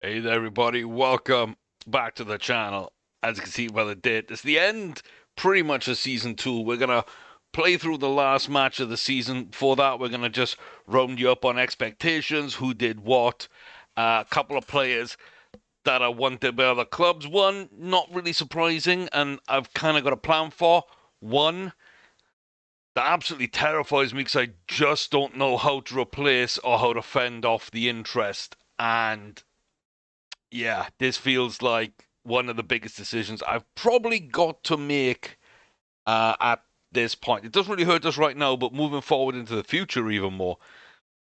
Hey there, everybody. Welcome back to the channel. As you can see by the date, it's the end pretty much of season 2. We're going to play through the last match of the season. Before that, we're going to just round you up on expectations, who did what, a couple of players that are wanted by other clubs. One, not really surprising, and I've kind of got a plan for. One, that absolutely terrifies me because I just don't know how to replace or how to fend off the interest. And yeah, this feels like one of the biggest decisions I've probably got to make at this point. It doesn't really hurt us right now, but moving forward into the future even more,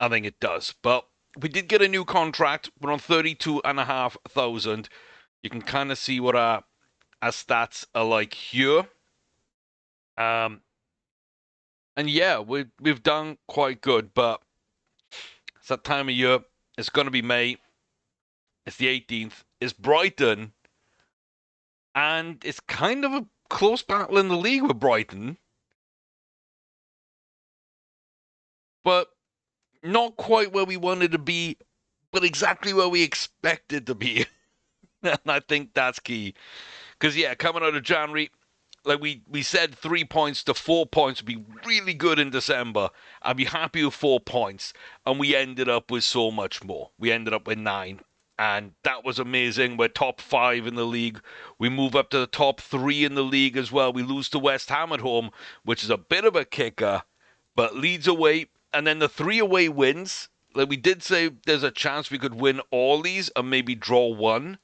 I think it does. But we did get a new contract. We're on 32,500. You can kind of see what our stats are like here. Um, and yeah, we've done quite good, but it's that time of year. It's going to be May. It's the 18th. It's Brighton. And it's kind of a close battle in the league with Brighton, but not quite where we wanted to be, but exactly where we expected to be. And I think that's key. Because, yeah, coming out of January, like we said, 3 points to 4 points would be really good in December. I'd be happy with 4 points. And we ended up with so much more. We ended up with 9. And that was amazing. We're top 5 in the league. We move up to the top 3 in the league as well. We lose to West Ham at home, which is a bit of a kicker, but Leeds away, and then the 3 away wins. Like we did say, there's a chance we could win all these and maybe draw one.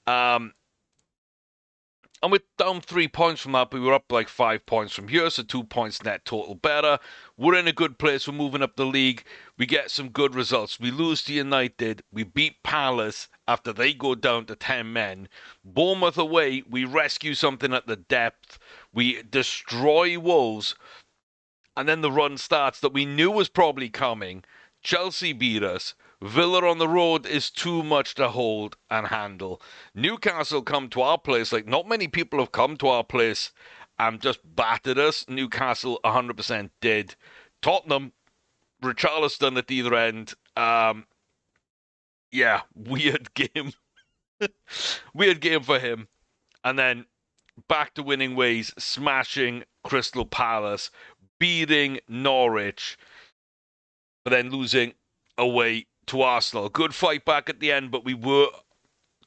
Um, and we're down 3 points from that, but we were up like 5 points from here, so 2 points net total better. We're in a good place. We're moving up the league. We get some good results. We lose to United. We beat Palace after they go down to 10 men. Bournemouth away, we rescue something at the depth. We destroy Wolves. And then the run starts that we knew was probably coming. Chelsea beat us. Villa on the road is too much to hold and handle. Newcastle come to our place. Like, not many people have come to our place and just battered us. Newcastle 100% did. Tottenham, Richarlison at either end. Yeah, weird game. Weird game for him. And then back to winning ways, smashing Crystal Palace, beating Norwich, but then losing away to Arsenal. Good fight back at the end, but we were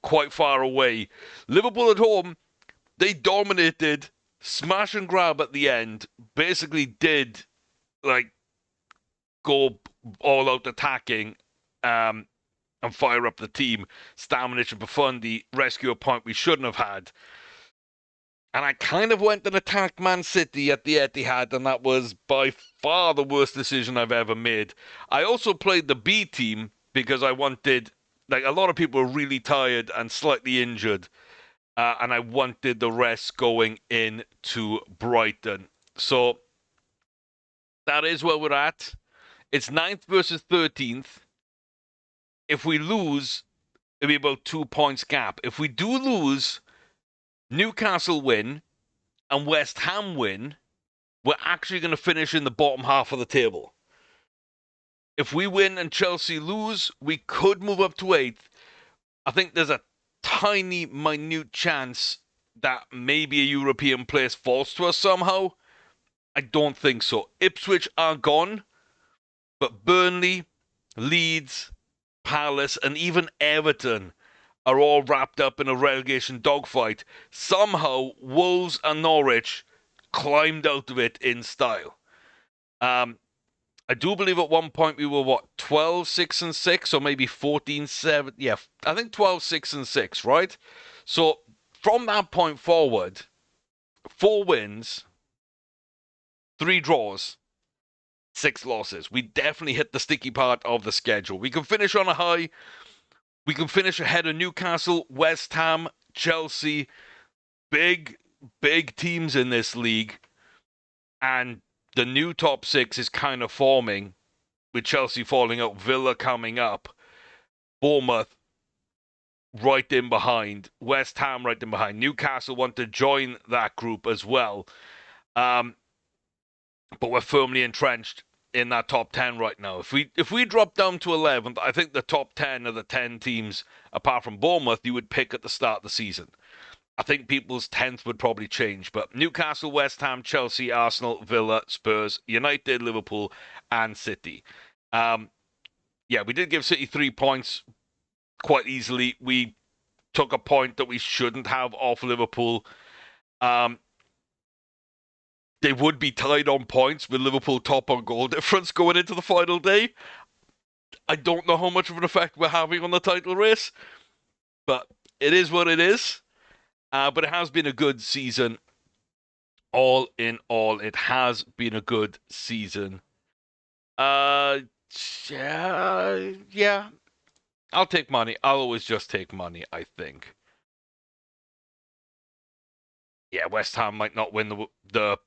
quite far away. Liverpool at home, they dominated, smash and grab at the end, basically did like go all out attacking and fire up the team. Stamenic and Profundi rescue a point we shouldn't have had. And I kind of went and attacked Man City at the Etihad, and that was by far the worst decision I've ever made. I also played the B team because I wanted, like, a lot of people were really tired and slightly injured, and I wanted the rest going into Brighton. So that is where we're at. It's 9th versus 13th. If we lose, it'll be about 2 points gap. If we do lose, Newcastle win, and West Ham win, we're actually going to finish in the bottom half of the table. If we win and Chelsea lose, we could move up to 8th. I think there's a tiny, minute chance that maybe a European place falls to us somehow. I don't think so. Ipswich are gone, but Burnley, Leeds, Palace, and even Everton are all wrapped up in a relegation dogfight. Somehow, Wolves and Norwich climbed out of it in style. I do believe at one point we were, what, 12, 6, and 6, or maybe 14, 7. Yeah, I think 12, 6, and 6, right? So from that point forward, 4 wins, 3 draws, 6 losses. We definitely hit the sticky part of the schedule. We can finish on a high. We can finish ahead of Newcastle, West Ham, Chelsea. Big, big teams in this league. And the new top 6 is kind of forming, with Chelsea falling out, Villa coming up, Bournemouth right in behind, West Ham right in behind. Newcastle want to join that group as well. But we're firmly entrenched in that top 10 right now. If we drop down to 11th, I think the top 10 are the 10 teams, apart from Bournemouth, you would pick at the start of the season. I think people's 10th would probably change, but Newcastle, West Ham, Chelsea, Arsenal, Villa, Spurs, United, Liverpool, and City. Yeah, we did give City 3 points quite easily. We took a point that we shouldn't have off Liverpool. They would be tied on points with Liverpool top on goal difference going into the final day. I don't know how much of an effect we're having on the title race, but it is what it is. But it has been a good season. All in all, it has been a good season. Yeah. I'll take money. I'll always just take money, I think. Yeah, West Ham might not win the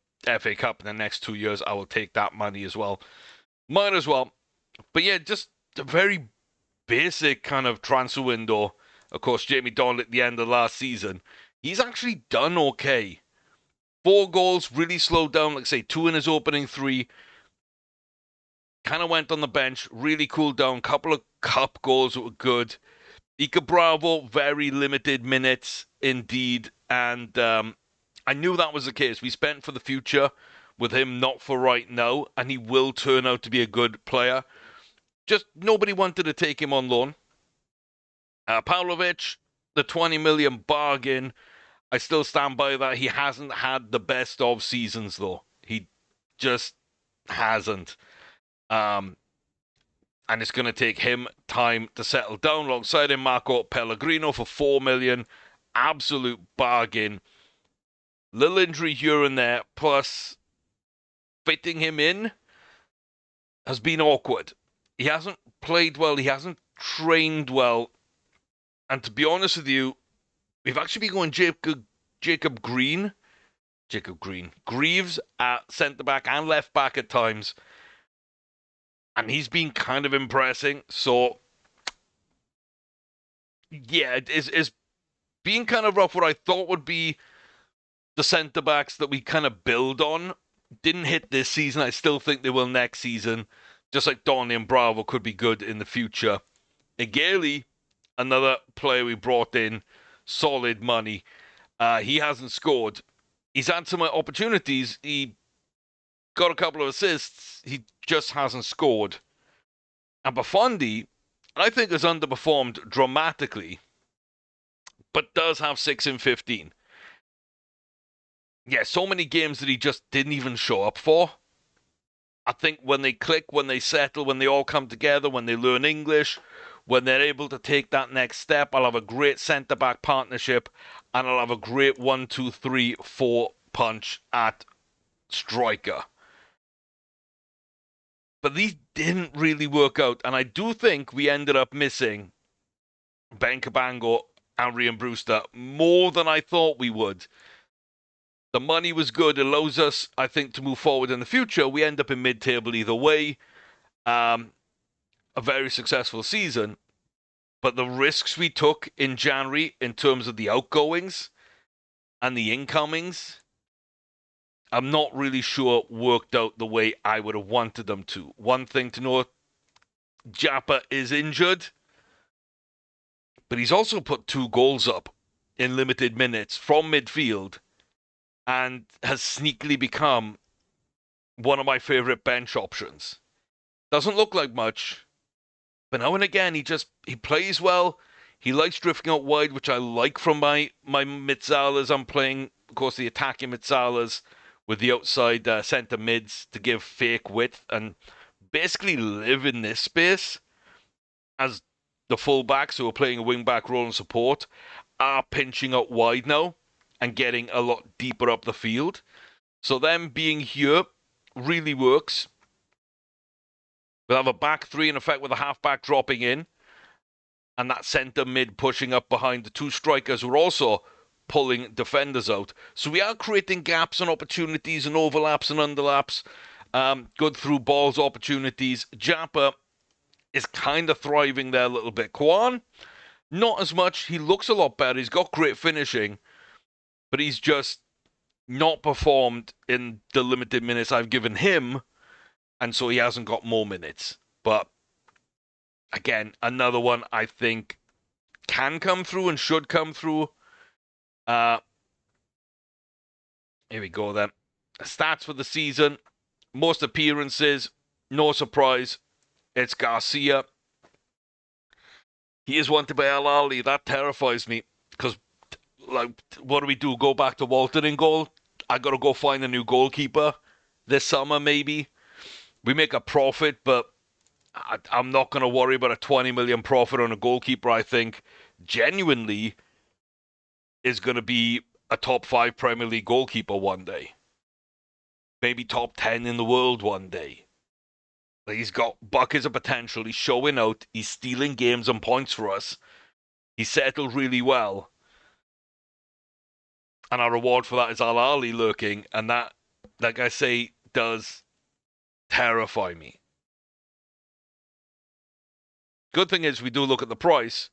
FA Cup in the next 2 years. I will take that money as well. Might as well. But yeah, just a very basic kind of transfer window. Of course, Jamie Donald at the end of last season, he's actually done okay. 4 goals, really slowed down, like say 2 in his opening 3. Kind of went on the bench, really cooled down. Couple of cup goals that were good. Ika Bravo, very limited minutes indeed. And I knew that was the case. We spent for the future with him, not for right now. And he will turn out to be a good player. Just nobody wanted to take him on loan. Pavlovic, the 20 million bargain. I still stand by that. He hasn't had the best of seasons, though. He just hasn't. And it's going to take him time to settle down. Alongside him, Marco Pellegrino for 4 million. Absolute bargain. Little injury here and there. Plus, fitting him in has been awkward. He hasn't played well. He hasn't trained well. And to be honest with you, we've actually been going Jacob Greaves at centre-back and left-back at times. And he's been kind of impressing. So, yeah, it's being kind of rough. What I thought would be the centre-backs that we kind of build on didn't hit this season. I still think they will next season. Just like Donny and Bravo could be good in the future. Egeli, another player we brought in, solid money. He hasn't scored. He's had some opportunities. He got a couple of assists. He just hasn't scored. And Buffon, I think, has underperformed dramatically, but does have 6 in 15. Yeah, so many games that he just didn't even show up for. I think when they click, when they settle, when they all come together, when they learn English, when they're able to take that next step, I'll have a great centre-back partnership, and I'll have a great 1, 2, 3, 4 punch at striker. But these didn't really work out, and I do think we ended up missing Ben Cabango and Ryan Brewster more than I thought we would. The money was good. It allows us, I think, to move forward in the future. We end up in mid-table either way. A very successful season. But the risks we took in January in terms of the outgoings and the incomings, I'm not really sure worked out the way I would have wanted them to. One thing to note, Japa is injured, but he's also put 2 goals up in limited minutes from midfield and has sneakily become one of my favorite bench options. Doesn't look like much, but now and again he plays well. He likes drifting out wide, which I like from my Mitzalas. I'm playing, of course, the attacking Mitzalas with the outside centre mids to give fake width and basically live in this space as the fullbacks who are playing a wing-back role and support are pinching out wide now and getting a lot deeper up the field. So them being here really works. We'll have a back 3 in effect with a half-back dropping in and that centre mid pushing up behind the 2 strikers who are also pulling defenders out. So we are creating gaps and opportunities and overlaps and underlaps. Good through balls opportunities. Japa is kind of thriving there a little bit. Kwan, not as much. He looks a lot better. He's got great finishing, but he's just not performed in the limited minutes I've given him. and so he hasn't got more minutes. But again, another one I think can come through and should come through. Here we go then. Stats for the season. Most appearances. No surprise. It's Garcia. He is wanted by Al Ahly. That terrifies me. Because, like, what do? Go back to Walton in goal? I got to go find a new goalkeeper this summer, maybe. We make a profit, but I'm not going to worry about a 20 million profit on a goalkeeper. I think genuinely is going to be a top 5 Premier League goalkeeper one day. Maybe top 10 in the world one day. He's got buckets of potential. He's showing out. He's stealing games and points for us. He's settled really well. And our reward for that is Al Ahly lurking. And that, like I say, does terrify me. Good thing is we do look at the price.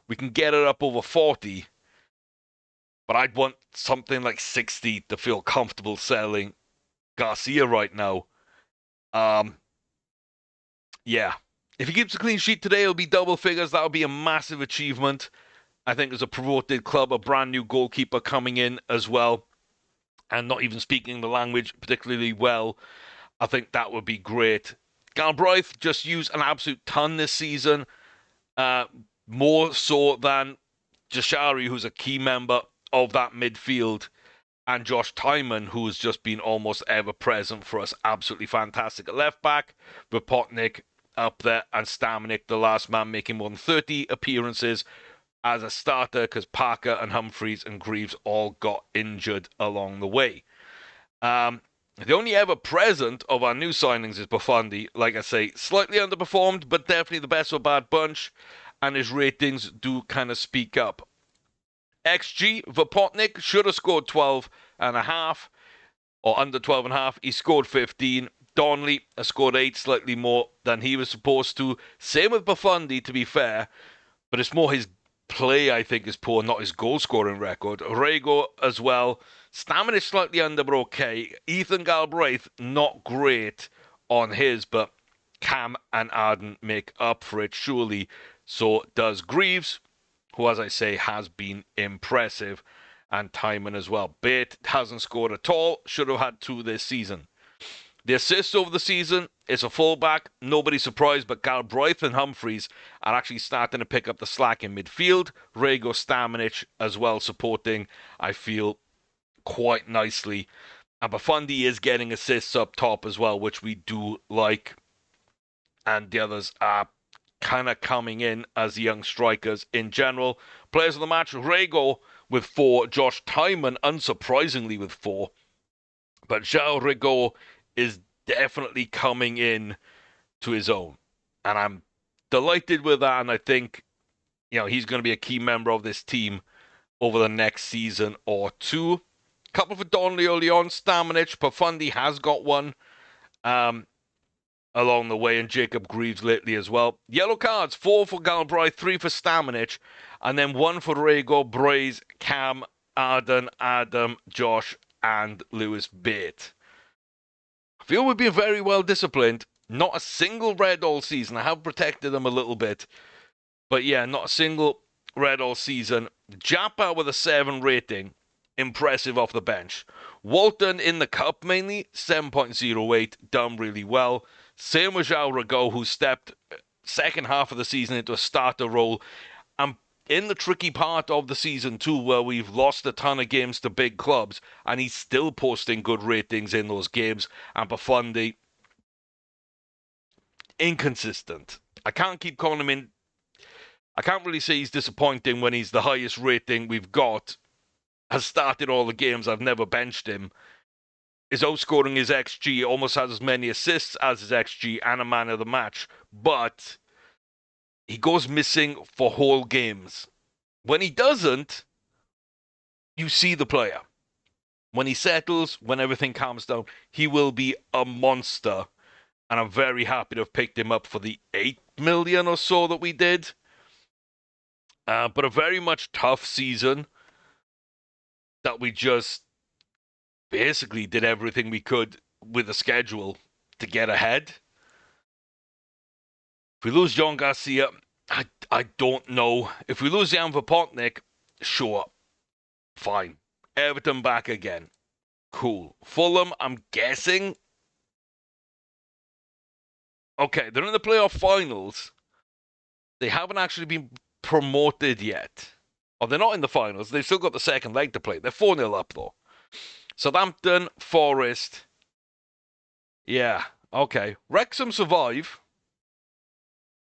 We can get it up over 40. But I'd want something like 60 to feel comfortable selling Garcia right now. Yeah. If he keeps a clean sheet today, it'll be double figures. That'll be a massive achievement. I think as a promoted club, a brand new goalkeeper coming in as well, and not even speaking the language particularly well, I think that would be great. Galbraith just used an absolute ton this season, more so than Jashari, who's a key member of that midfield, and Josh Tyman, who has just been almost ever present for us. Absolutely fantastic at left back. Vopotnik up there, and Stamenik, the last man, making more than 30 appearances as a starter because Parker and Humphreys and Greaves all got injured along the way. The only ever present of our new signings is Buffon. Like I say, slightly underperformed, but definitely the best of a bad bunch, and his ratings do kind of speak up. XG, Vopotnik should have scored 12.5 or under 12.5. He scored 15. Donnelly has scored 8, slightly more than he was supposed to. Same with Buffon, to be fair, but it's more his play, I think, is poor, not his goal-scoring record. Rego as well. Stamina is slightly under, but okay. Ethan Galbraith, not great on his, but Cam and Arden make up for it, surely. So does Greaves, who, as I say, has been impressive, and Timon as well. Bate hasn't scored at all, should have had 2 this season. The assists over the season, it's a fullback. Nobody's surprised, but Galbraith and Humphreys are actually starting to pick up the slack in midfield. Rego, Stamenic as well supporting, I feel, quite nicely. And Bafundi is getting assists up top as well, which we do like. And the others are kind of coming in as young strikers in general. Players of the match, Rego with 4, Josh Tyman, unsurprisingly, with 4. But João Rego is definitely coming in to his own. And I'm delighted with that. And I think, he's going to be a key member of this team over the next season or 2. Couple for Donnelly early on. Stamenic, Pafundi has got one along the way. And Jacob Greaves lately as well. Yellow cards, 4 for Galbraith, 3 for Stamenic. And then 1 for Rego, Braze, Cam, Arden, Adam, Josh, and Lewis Bate. I feel we've been very well disciplined. Not a single red all season. I have protected them a little bit. But yeah, not a single red all season. Japa with a 7 rating. Impressive off the bench. Walton in the cup mainly. 7.08. Done really well. Same with João Rego, who stepped second half of the season into a starter role. And in the tricky part of the season too, where we've lost a ton of games to big clubs, and he's still posting good ratings in those games. And Bafundi, inconsistent. I can't keep calling him in. I can't really say he's disappointing when he's the highest rating we've got. Has started all the games. I've never benched him. Is outscoring his XG. Almost has as many assists as his XG and a man of the match. But he goes missing for whole games. When he doesn't, you see the player. When he settles, when everything calms down, he will be a monster. And I'm very happy to have picked him up for the 8 million or so that we did. But a very much tough season that we just basically did everything we could with the schedule to get ahead. If we lose John Garcia, I don't know. If we lose Jan Vopotnik, sure, fine. Everton back again. Cool. Fulham, I'm guessing. Okay, they're in the playoff finals. They haven't actually been promoted yet. Oh, they're not in the finals. They've still got the second leg to play. They're 4-0 up, though. Southampton, Forest. Yeah, okay. Wrexham survive.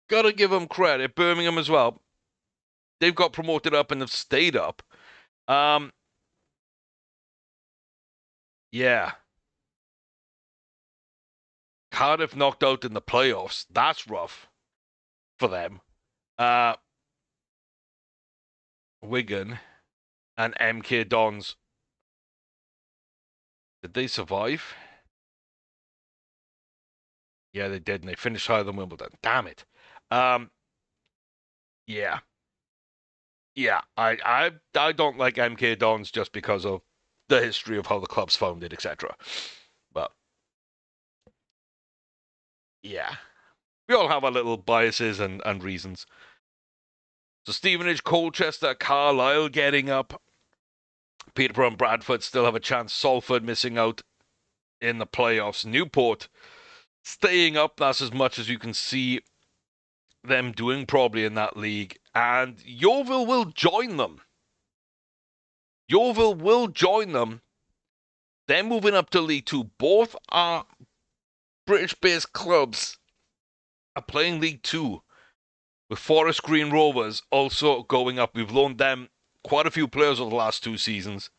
Gotta give them credit. Birmingham as well. They've got promoted up and have stayed up. Yeah. Cardiff knocked out in the playoffs. That's rough for them. Wigan and MK Dons. Did they survive? Yeah, they did, and they finished higher than Wimbledon. Damn it. Yeah. Yeah, I don't like MK Dons just because of the history of how the club's founded, etc. But yeah, we all have our little biases and reasons. So Stevenage, Colchester, Carlisle getting up. Peterborough and Bradford still have a chance. Salford missing out in the playoffs. Newport staying up. That's as much as you can see them doing probably in that league. And Yeovil will join them. Yeovil will join them. They're moving up to League Two. Both are British-based clubs are playing League Two, with Forest Green Rovers also going up. We've loaned them quite a few players over the last 2 seasons.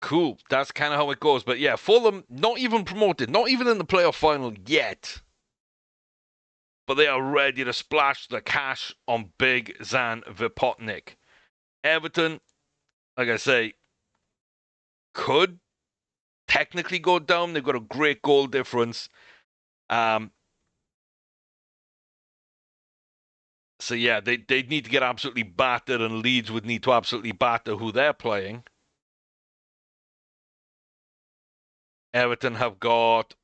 Cool. That's kind of how it goes. But yeah, Fulham not even promoted, not even in the playoff final yet. But they are ready to splash the cash on Big Zan Vipotnik. Everton, like I say, could technically go down. They've got a great goal difference. So yeah, they'd need to get absolutely battered, and Leeds would need to absolutely batter who they're playing. Everton have got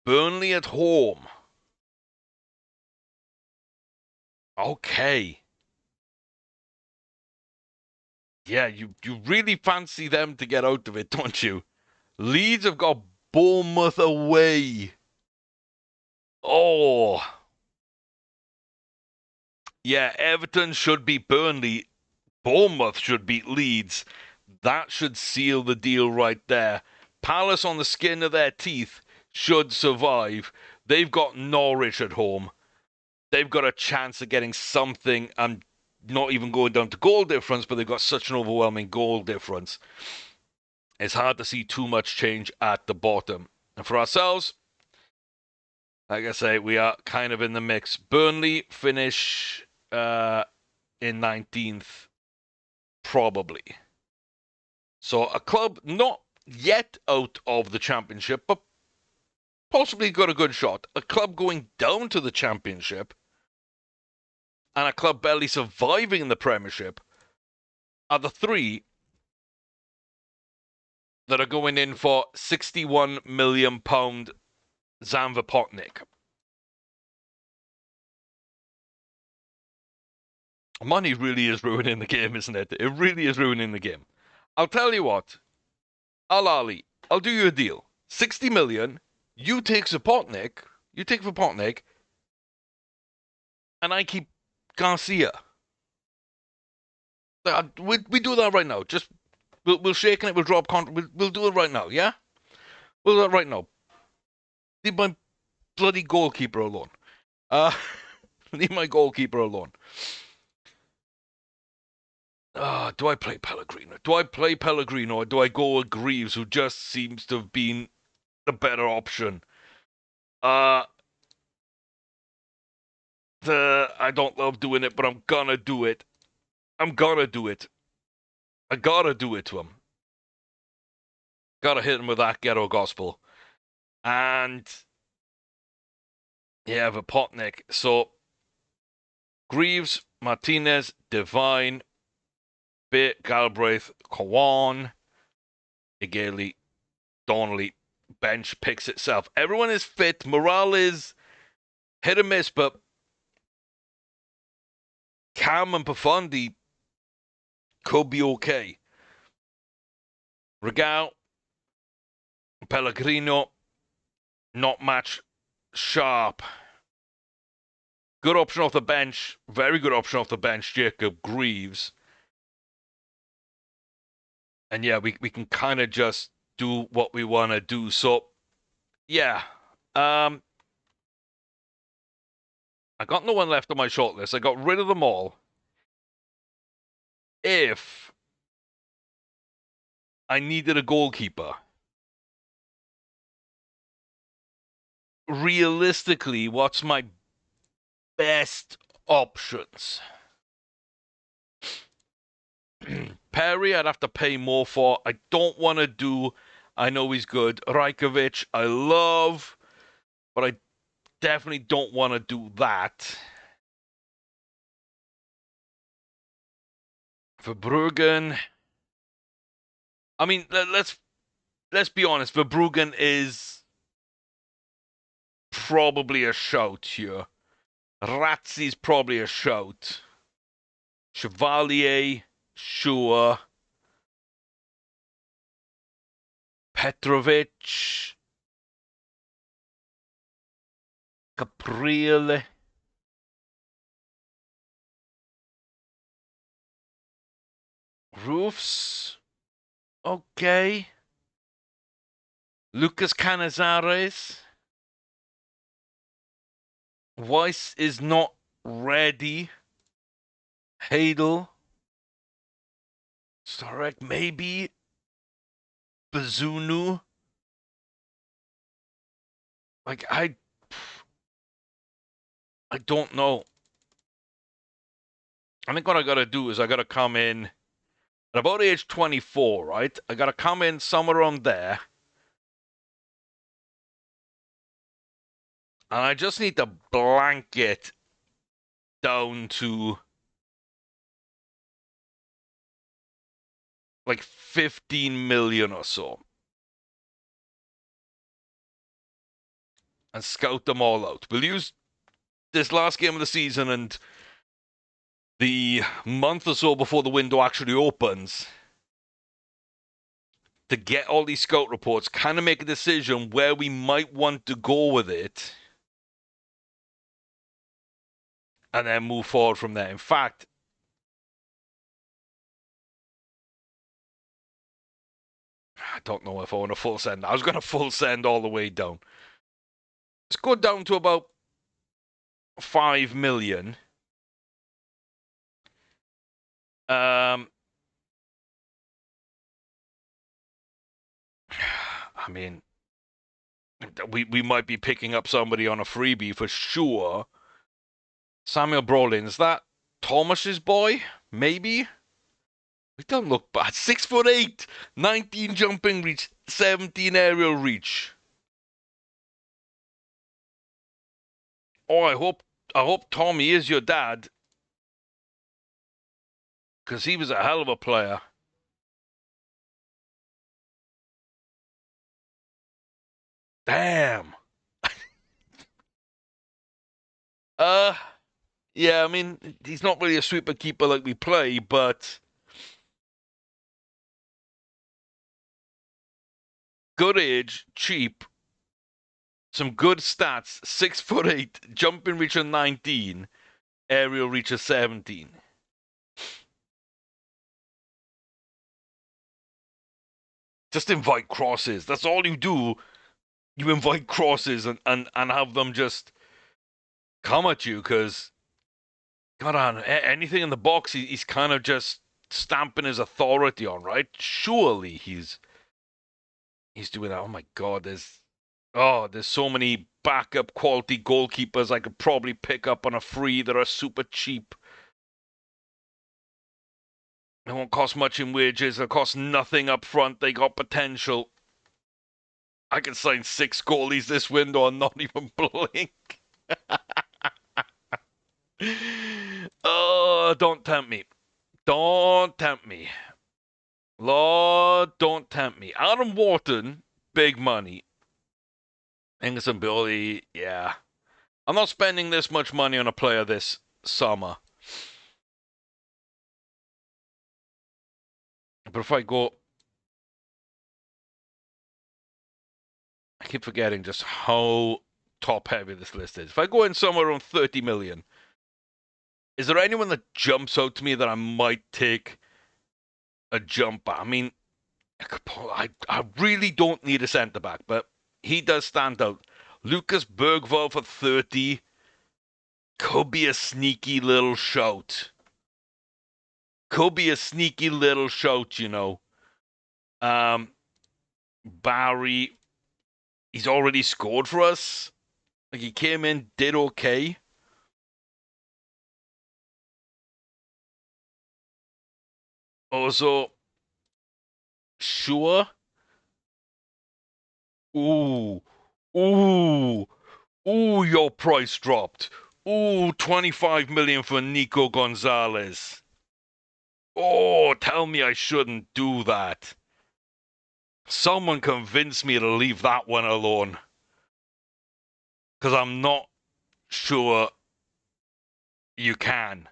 Burnley at home. Okay. Yeah, you really fancy them to get out of it, don't you? Leeds have got Bournemouth away. Oh. Yeah, Everton should beat Burnley. Bournemouth should beat Leeds. That should seal the deal right there. Palace on the skin of their teeth should survive. They've got Norwich at home. They've got a chance of getting something, and not even going down to goal difference, but they've got such an overwhelming goal difference. It's hard to see too much change at the bottom. And for ourselves, like I say, we are kind of in the mix. Burnley finish in 19th, probably. So a club not yet out of the championship, but possibly got a good shot. A club going down to the championship and a club barely surviving in the Premiership are the 3 that are going in for £61 million Zan Vipotnik. Money really is ruining the game, isn't it? It really is ruining the game. I'll tell you what. Al-Ali, I'll do you a deal. 60 million, you take Vipotnik, and I keep Garcia. We do that right now. Just we'll shake it. We'll drop contract. We'll do it right now. Yeah, we'll do it right now. Leave my bloody goalkeeper alone. Leave my goalkeeper alone. Do I play Pellegrino? Or do I go with Greaves, who just seems to have been the better option? I don't love doing it, but I'm gonna do it. I gotta do it to him. Gotta hit him with that ghetto gospel. And yeah, Vipotnik. So Greaves, Martinez, Devine, Bit, Galbraith, Kawan. Igeli, Donnelly, bench picks itself. Everyone is fit. Morale is hit or miss, but Cam and Profondi could be okay. Regal, Pellegrino, not match sharp. Good option off the bench. Very good option off the bench, Jacob Greaves. And yeah, we can kind of just do what we want to do. So, yeah. I got no one left on my shortlist. I got rid of them all. If I needed a goalkeeper, realistically, what's my best options? Perry, I'd have to pay more for. I don't want to do. I know he's good. Rajkovic, I love, but I definitely don't want to do that. Verbruggen. I mean, let's be honest. Verbruggen is probably a shout here. Razzi's probably a shout. Chevalier, sure. Petrovic. Caprile. Roofs. Okay. Lucas Canizares. Weiss is not ready. Hadel. Starek, maybe. Bazunu. Like, I don't know. I think what I gotta do is I gotta come in at about age 24, right? I gotta come in somewhere around there. And I just need to blanket down to like 15 million or so. And scout them all out. We'll use this last game of the season and the month or so before the window actually opens to get all these scout reports, kind of make a decision where we might want to go with it, and then move forward from there. In fact, I don't know if I want to full send. I was going to full send all the way down. Let's go down to about 5 million. I mean, we might be picking up somebody on a freebie for sure. Samuel Brolin, is that Thomas's boy? Maybe? He doesn't look bad. 6'8", 19 jumping reach, 17 aerial reach. Oh, I hope Tommy is your dad, because he was a hell of a player. Damn. Yeah, I mean, he's not really a sweeper keeper like we play, but good age, cheap, some good stats. 6'8", jumping reach of 19, aerial reach of 17. Just invite crosses. That's all you do. You invite crosses and have them just come at you, because God, on anything in the box, he's kind of just stamping his authority on, right? Surely he's doing that. Oh my God, there's so many backup quality goalkeepers I could probably pick up on a free that are super cheap. They won't cost much in wages. They'll cost nothing up front. They got potential. I can sign 6 goalies this window and not even blink. Oh, don't tempt me. Don't tempt me. Lord, don't tempt me. Adam Wharton, big money. Angus and Billy, yeah. I'm not spending this much money on a player this summer. But if I go... I keep forgetting just how top-heavy this list is. If I go in somewhere around 30 million, is there anyone that jumps out to me that I might take a jump at? I mean, I really don't need a centre-back, but he does stand out. Lucas Bergvall for 30 could be a sneaky little shout. You know. Barry, he's already scored for us. Like, he came in, did okay. Also, sure. Ooh, your price dropped. Ooh, 25 million for Nico Gonzalez. Oh, tell me I shouldn't do that. Someone convince me to leave that one alone. Because I'm not sure you can.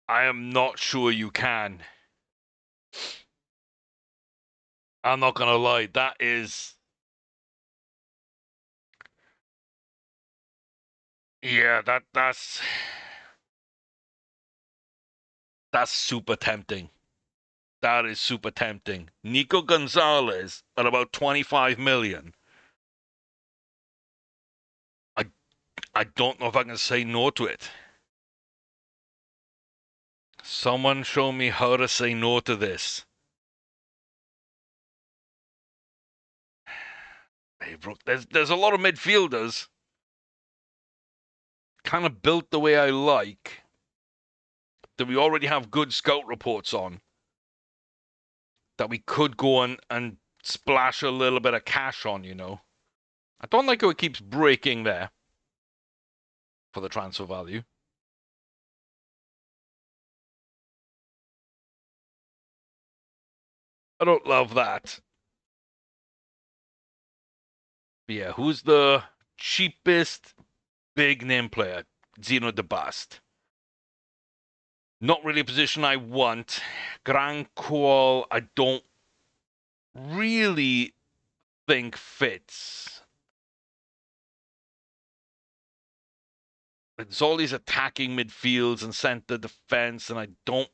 I am not sure you can. I'm not going to lie. That is... Yeah, that's super tempting. That is super tempting. Nico Gonzalez at about 25 million. I don't know if I can say no to it. Someone show me how to say no to this. Hey, bro, there's a lot of midfielders kind of built the way I like that we already have good scout reports on that we could go on and splash a little bit of cash on, you know. I don't like how it keeps breaking there for the transfer value. I don't love that. But yeah, who's the cheapest big name player? Zeno de Bast. Not really a position I want. Grand Call, I don't really think fits. It's all these attacking midfields and centre defence, and I don't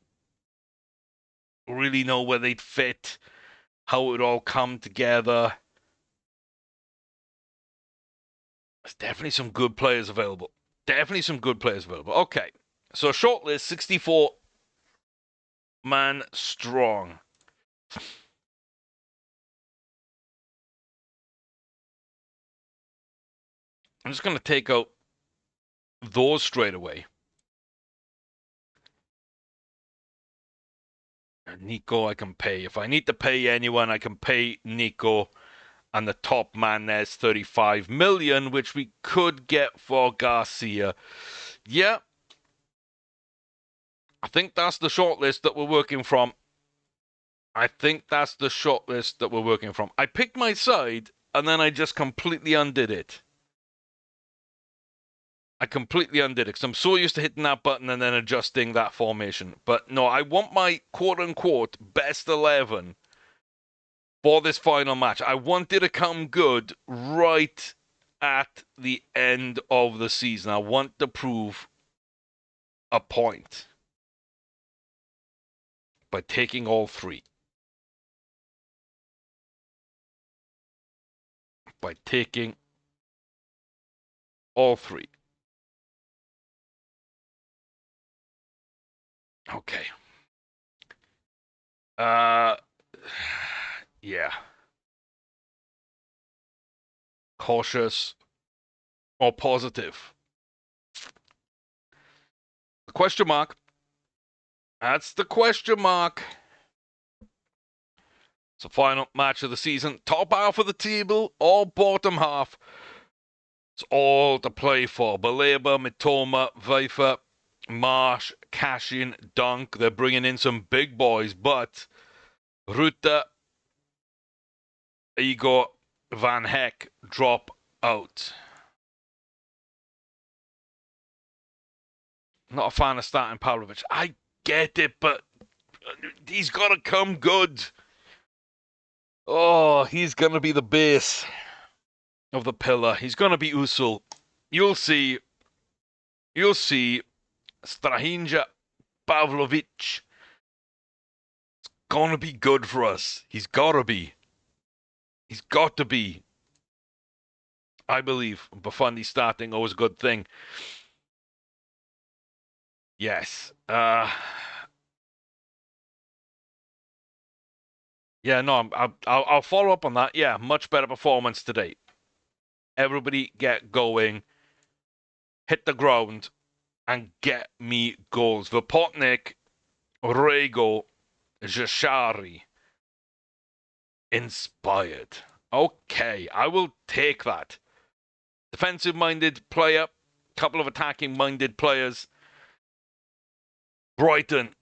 really know where they'd fit, how it would all come together. There's definitely some good players available. Okay, so shortlist 64 man strong. I'm just going to take out those straight away. Nico, I can pay. If I need to pay anyone, I can pay Nico. And the top man there's 35 million, which we could get for Garcia. Yeah. I think that's the shortlist that we're working from. I picked my side, and then I just completely undid it. Because I'm so used to hitting that button and then adjusting that formation. But no, I want my quote-unquote best 11 for this final match. I want it to come good right at the end of the season. I want to prove a point by taking all three. Okay. Yeah. Cautious or positive? The question mark. That's the question mark. It's the final match of the season. Top half of the table or bottom half. It's all to play for. Baleba, Mitoma, Vaifa, Marsh, cash-in dunk. They're bringing in some big boys, but Rutte, Igor, Van Heck drop out. Not a fan of starting Pavlovic. I get it, but he's got to come good. Oh, he's going to be the base of the pillar. He's going to be Usul. You'll see. You'll see. Strahinja, Pavlovic. It's going to be good for us. He's got to be. He's got to be. I believe Buffon starting always a good thing. Yes. Yeah, no, I'll follow up on that. Yeah, much better performance today. Everybody get going. Hit the ground and get me goals. Vopotnik, Rego, Jashari. Inspired. Okay, I will take that. Defensive-minded player, couple of attacking-minded players. Brighton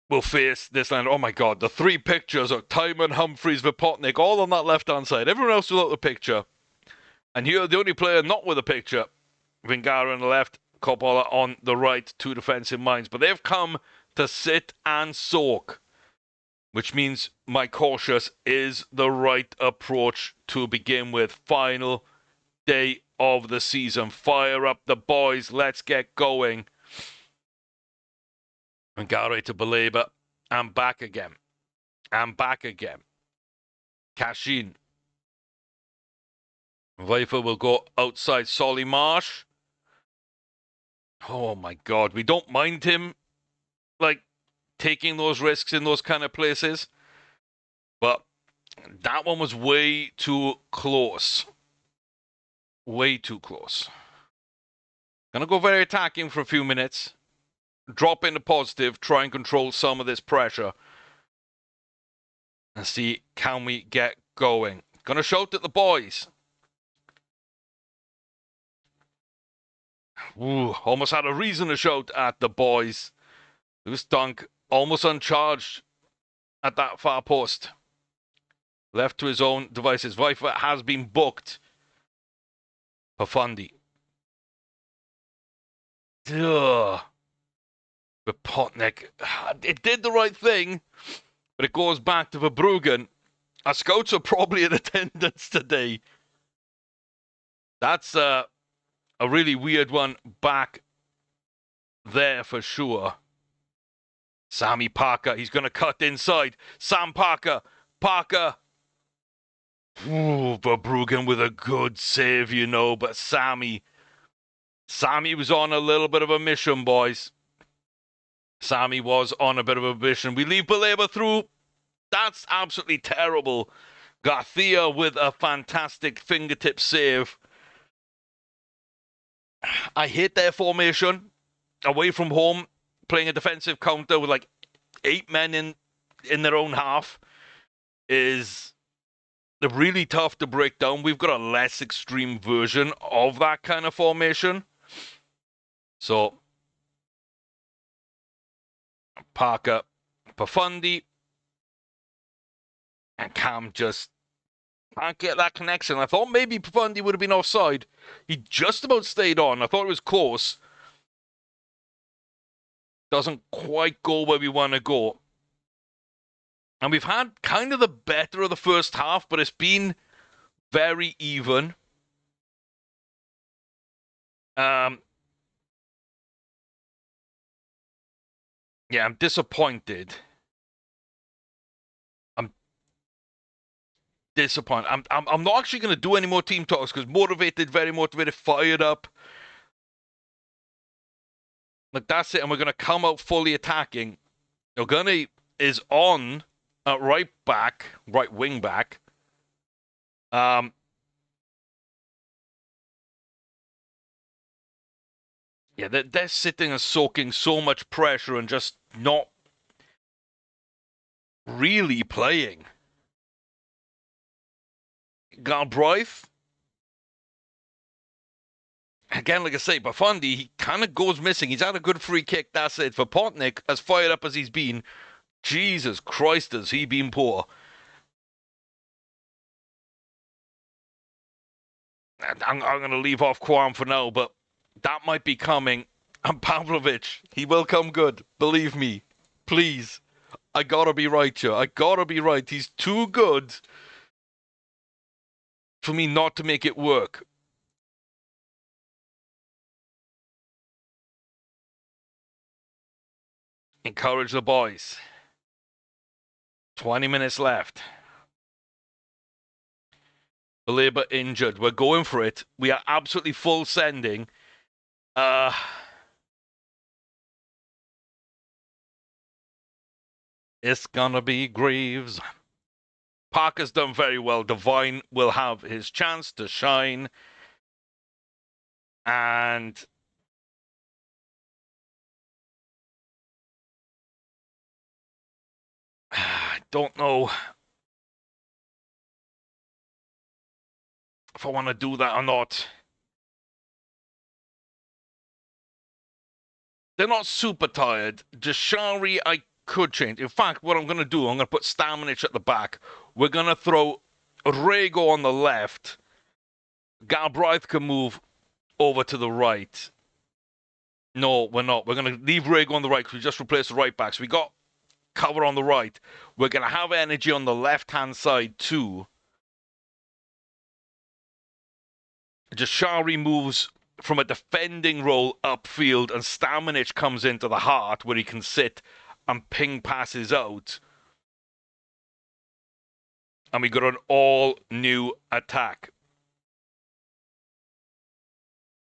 will face this land. Oh my God, the three pictures of Timon, Humphreys, Vopotnik, all on that left-hand side. Everyone else without the picture. And you're the only player not with a picture. Vingara on the left, Coppola on the right, two defensive minds. But they've come to sit and soak, which means my cautious is the right approach to begin with. Final day of the season. Fire up the boys. Let's get going. Vingara to Baleba. I'm back again. I'm back again. Cashin. Weifer will go outside Solly Marsh. Oh my God. We don't mind him, like, taking those risks in those kind of places. But that one was way too close. Way too close. Gonna go very attacking for a few minutes. Drop into positive. Try and control some of this pressure. And see, can we get going? Gonna shout at the boys. Ooh, almost had a reason to shout at the boys. Lewis Dunk almost uncharged at that far post. Left to his own devices. Weifer has been booked. Pafundi. Ugh. Vopotnik. It did the right thing, but it goes back to Verbruggen. Our scouts are probably in attendance today. That's a really weird one back there for sure. Sammy Parker, he's going to cut inside. Sam Parker. Parker. Ooh, Verbruggen with a good save, you know, but Sammy was on a little bit of a mission, boys. Sammy was on a bit of a mission. We leave Baleba through. That's absolutely terrible. Garcia with a fantastic fingertip save. I hate their formation. Away from home, playing a defensive counter with like 8 men in their own half is really tough to break down. We've got a less extreme version of that kind of formation. So, Parker, Pafundi, and Cam just can't get that connection. I thought maybe Pafundi would have been offside. He just about stayed on. I thought it was close. Doesn't quite go where we want to go. And we've had kind of the better of the first half, but it's been very even. Yeah, I'm disappointed. I'm not actually going to do any more team talks because motivated, very motivated, fired up. Like, that's it. And we're going to come out fully attacking. Oguni is on at right wing back. Yeah, they're sitting and soaking so much pressure and just not really playing. Galbraith. Again, like I say, Bafondi, he kind of goes missing. He's had a good free kick, that's it. For Potnik, as fired up as he's been, Jesus Christ, has he been poor. I'm going to leave off Kwan for now, but that might be coming. And Pavlovic, he will come good. Believe me. Please. I gotta be right here. I gotta be right. He's too good for me not to make it work. Encourage the boys. 20 minutes left. Belieber injured. We're going for it. We are absolutely full sending. It's gonna be Greaves. Parker's done very well. Devine will have his chance to shine. And I don't know if I want to do that or not. They're not super tired. Jashari, I could change. In fact, what I'm going to do, I'm going to put Stamanic at the back. We're going to throw Rego on the left. Galbraith can move over to the right. No, we're not. We're going to leave Rego on the right because we just replaced the right back. So we got cover on the right. We're going to have energy on the left-hand side too. Jashari moves from a defending role upfield, and Stamanic comes into the heart where he can sit and ping passes out. And we got an all-new attack.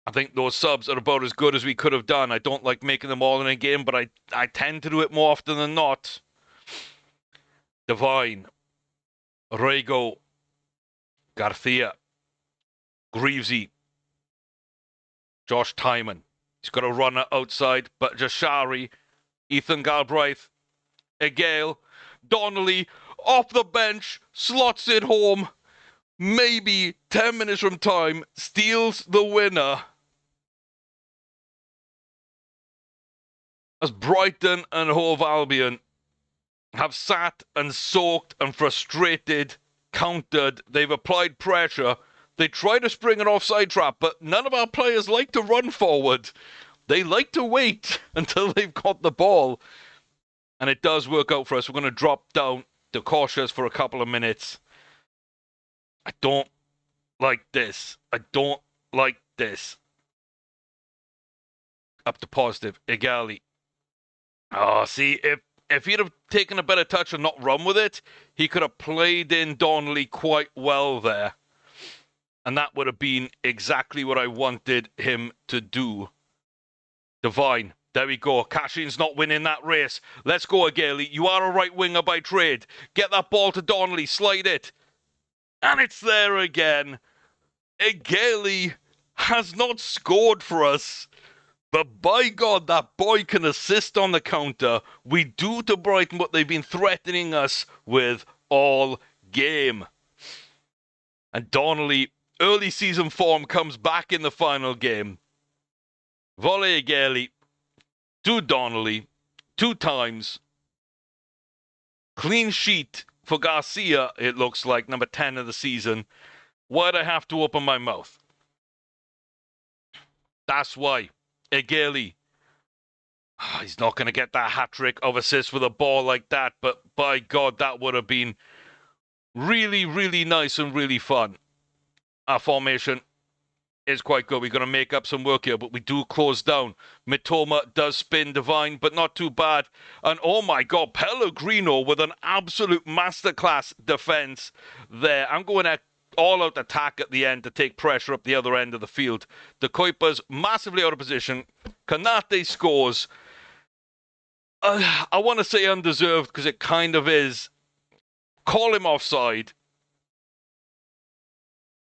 I think those subs are about as good as we could have done. I don't like making them all in a game, but I tend to do it more often than not. Devine, Rego, Garcia, Greavesy, Josh Timon. He's got a runner outside, but Jashari, Ethan Galbraith, Egale, Donnelly, off the bench, slots it home. Maybe 10 minutes from time, steals the winner. As Brighton and Hove Albion have sat and soaked and frustrated, countered, they've applied pressure. They try to spring an offside trap, but none of our players like to run forward. They like to wait until they've got the ball. And it does work out for us. We're going to drop down to cautious for a couple of minutes. I don't like this. I don't like this. Up to positive. Igali. Oh, see, if he'd have taken a better touch and not run with it, he could have played in Donnelly quite well there. And that would have been exactly what I wanted him to do. Devine. There we go. Cashin's not winning that race. Let's go, Igali. You are a right winger by trade. Get that ball to Donnelly. Slide it. And it's there again. Igali has not scored for us. But by God, that boy can assist on the counter. We do to Brighton what they've been threatening us with all game. And Donnelly, early season form, comes back in the final game. Volley Igali to Donnelly 2 times. Clean sheet for Garcia, it looks like, number 10 of the season. Why'd I have to open my mouth? That's why. Igali. He's not going to get that hat-trick of assists with a ball like that, but by God, that would have been really, really nice and really fun. Our formation is quite good. We're going to make up some work here, but we do close down. Mitoma does spin Devine, but not too bad. And oh my God, Pellegrino with an absolute masterclass defense there. I'm going to all-out attack at the end to take pressure up the other end of the field. De Kuiper's massively out of position. Kanate scores. I want to say undeserved because it kind of is. Call him offside.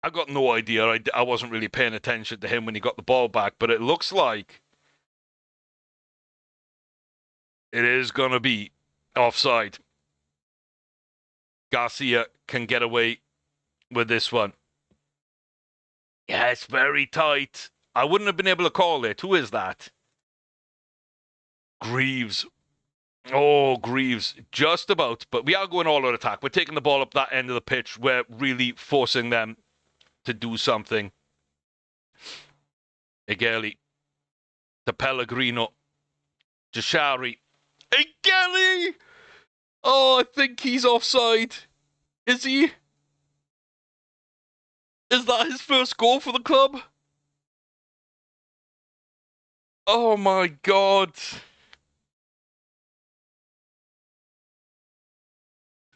I got no idea. I wasn't really paying attention to him when he got the ball back, but it looks like it is going to be offside. Garcia can get away with this one. Yeah, it's very tight. I wouldn't have been able to call it. Who is that? Greaves. Oh, Greaves. Just about. But we are going all out attack. We're taking the ball up that end of the pitch. We're really forcing them to do something. Egeli. To Pellegrino. Jashari. Egeli! Oh, I think he's offside. Is he? Is that his first goal for the club? Oh my God.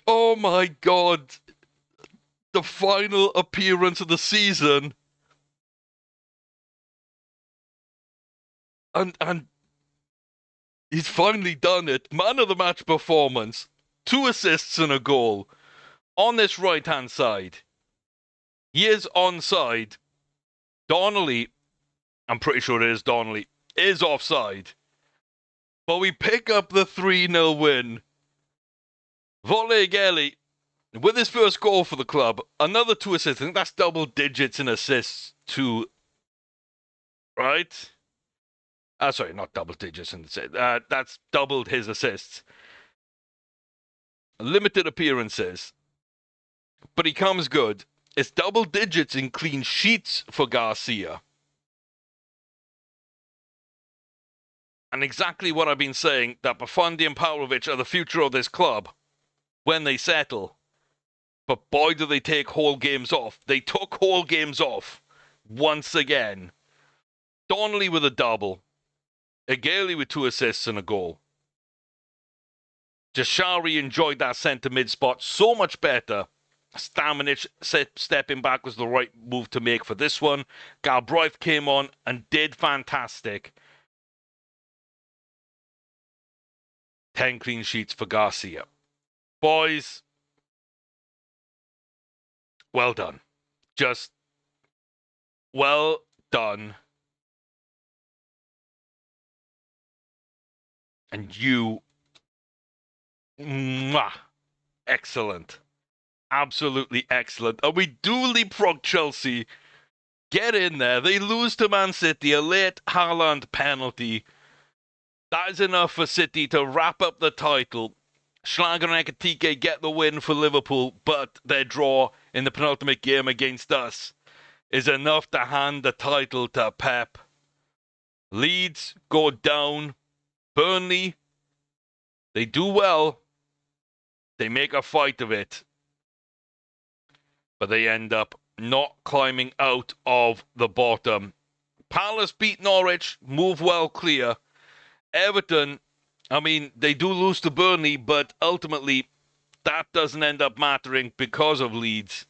Oh my God. The final appearance of the season. And he's finally done it. Man of the match performance. 2 assists and a goal. On this right-hand side. He is onside. Donnelly, I'm pretty sure it is Donnelly, is offside. But we pick up the 3-0 win. Volley Egeli, with his first goal for the club, another 2 assists. I think that's double digits in assists too. Right? Sorry, not double digits in assists. That's doubled his assists. Limited appearances. But he comes good. It's double digits in clean sheets for Garcia. And exactly what I've been saying, that Buffon and Pavlovic are the future of this club when they settle. But boy, do they take whole games off. They took whole games off once again. Donnelly with a double. Egeli with 2 assists and a goal. Jashari enjoyed that centre mid spot so much better. Stamenic stepping back was the right move to make for this one. Galbraith came on and did fantastic. 10 clean sheets for Garcia. Boys, well done. Just well done. And you, excellent. Absolutely excellent. And we do leapfrog Chelsea. Get in there. They lose to Man City. A late Haaland penalty. That is enough for City to wrap up the title. Schlager and Ekitike get the win for Liverpool, but their draw in the penultimate game against us is enough to hand the title to Pep. Leeds go down. Burnley, they do well. They make a fight of it. But they end up not climbing out of the bottom. Palace beat Norwich, move well clear. Everton, I mean, they do lose to Burnley, but ultimately that doesn't end up mattering because of Leeds.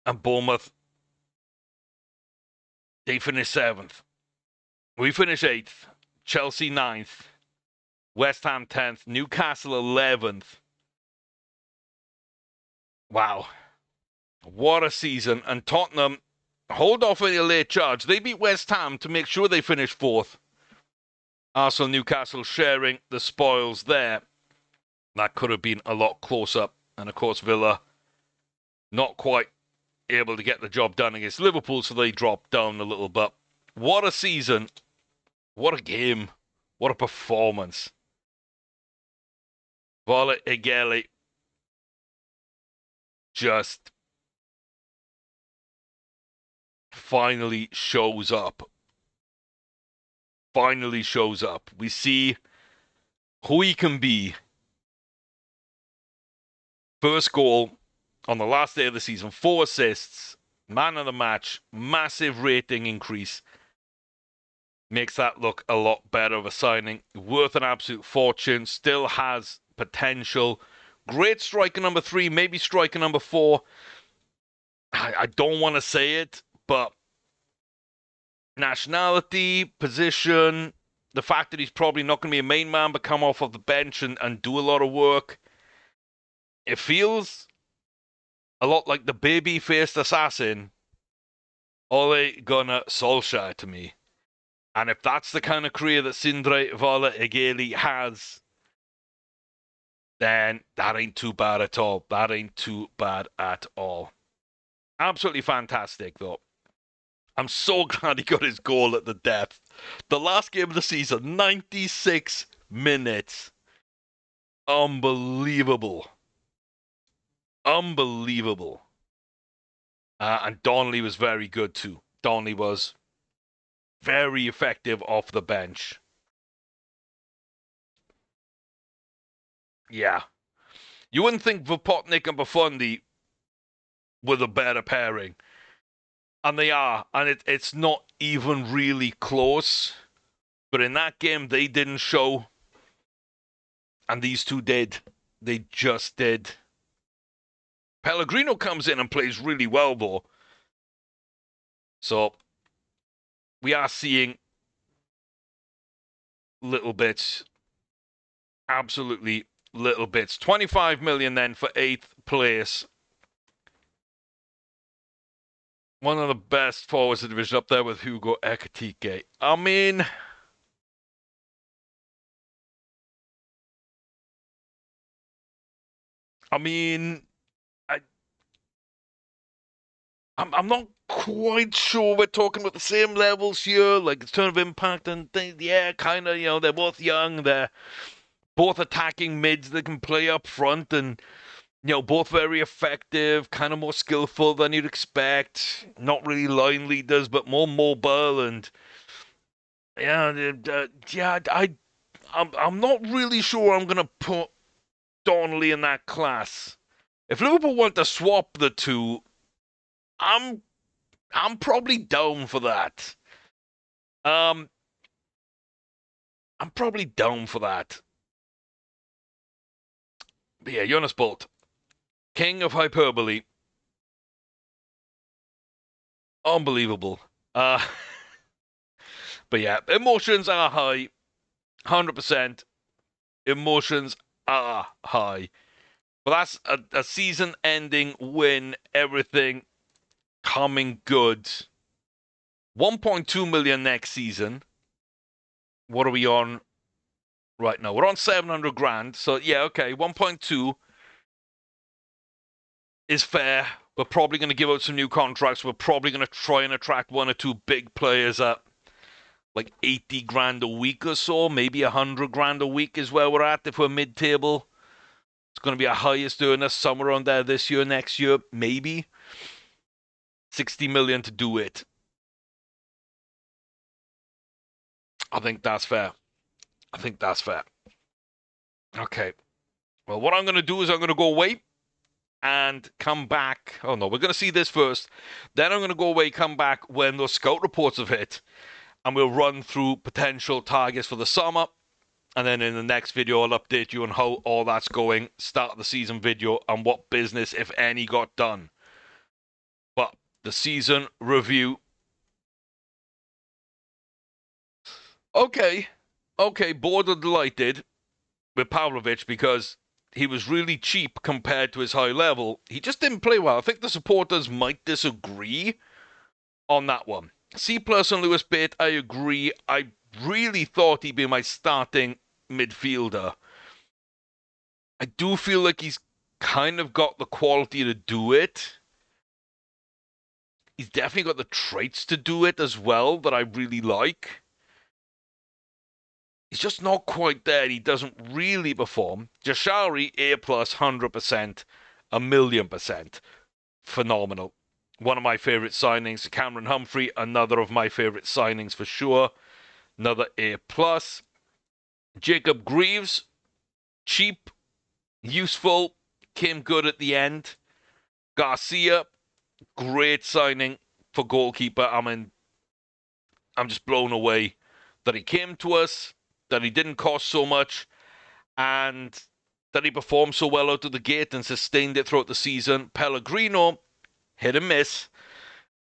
And Bournemouth, they finish 7th. We finish 8th. Chelsea 9th. West Ham 10th. Newcastle 11th. Wow. What a season. And Tottenham hold off any late charge. They beat West Ham to make sure they finish 4th. Arsenal, Newcastle sharing the spoils there. That could have been a lot closer. And of course, Villa not quite able to get the job done against Liverpool, so they dropped down a little bit. What a season. What a game. What a performance. Volley Egeli just finally shows up. Finally shows up. We see who he can be. First goal on the last day of the season. 4 assists. Man of the match. Massive rating increase. Makes that look a lot better of a signing. Worth an absolute fortune. Still has potential. Great striker number 3. Maybe striker number 4. I don't want to say it, but nationality, position, the fact that he's probably not going to be a main man but come off of the bench and do a lot of work. It feels a lot like the baby-faced assassin Ole Gunnar Solskjaer to me. And if that's the kind of career that Sindre Volley Egeli has, then that ain't too bad at all. That ain't too bad at all. Absolutely fantastic, though. I'm so glad he got his goal at the death. The last game of the season, 96 minutes. Unbelievable. Unbelievable. And Donnelly was very good too. Donnelly was very effective off the bench. Yeah. You wouldn't think Vopotnik and Buffon were the better pairing. And they are. And it's not even really close. But in that game, they didn't show. And these two did. They just did. Pellegrino comes in and plays really well, though. So we are seeing little bits. Absolutely little bits. 25 million then for 8th place. One of the best forwards of the division up there with Hugo Ekitike. I mean, I'm not quite sure we're talking about the same levels here, like in terms of impact and things. Yeah, kind of, they're both young. They're both attacking mids that can play up front and, both very effective, kind of more skillful than you'd expect. Not really line leaders, but more mobile and, I'm not really sure I'm going to put Donnelly in that class. If Liverpool want to swap the two, I'm probably down for that. I'm probably down for that. But yeah, Jonas Bolt, king of hyperbole. Unbelievable. But yeah, emotions are high. 100%. Emotions are high. But that's a season-ending win. Everything coming good. 1.2 million next season. What are we on right now? We're on 700 grand. So yeah, okay, 1.2 is fair. We're probably going to give out some new contracts. We're probably going to try and attract one or two big players at like 80 grand a week or so. Maybe 100 grand a week is where we're at if we're mid-table. It's going to be our highest earner somewhere on there this year, next year, maybe. 60 million to do it. I think that's fair. Okay. Well, what I'm going to do is I'm going to go away and come back. Oh, no, we're going to see this first. Then I'm going to go away, come back when those scout reports have hit, and we'll run through potential targets for the summer. And then in the next video, I'll update you on how all that's going, start the season video, and what business, if any, got done. But the season review. Okay, border delighted with Pavlovic because he was really cheap compared to his high level. He just didn't play well. I think the supporters might disagree on that one. C plus on Lewis Bate, I agree. I really thought he'd be my starting midfielder. I do feel like he's kind of got the quality to do it. He's definitely got the traits to do it as well that I really like. He's just not quite there. He doesn't really perform. Jashari, A+, 100%, 1,000,000%. Phenomenal. One of my favourite signings. Cameron Humphrey, another of my favourite signings for sure. Another A+. Jacob Greaves, cheap, useful, came good at the end. Garcia, great signing for goalkeeper. I'm just blown away that he came to us, that he didn't cost so much, and that he performed so well out of the gate and sustained it throughout the season. Pellegrino, hit and miss,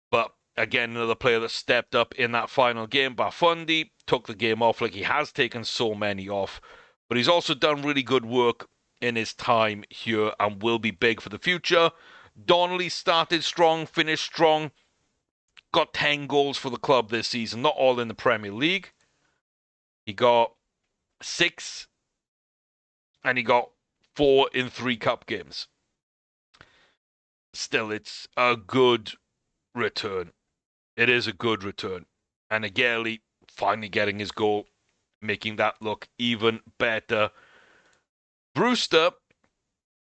but again, another player that stepped up in that final game. Bafundi took the game off like he has taken so many off, but he's also done really good work in his time here and will be big for the future. Donnelly started strong, finished strong, got 10 goals for the club this season, not all in the Premier League. He got 6 and he got 4 in 3 cup games. still, it's a good return. It is a good return. And Aguirre finally getting his goal, making that look even better. Brewster,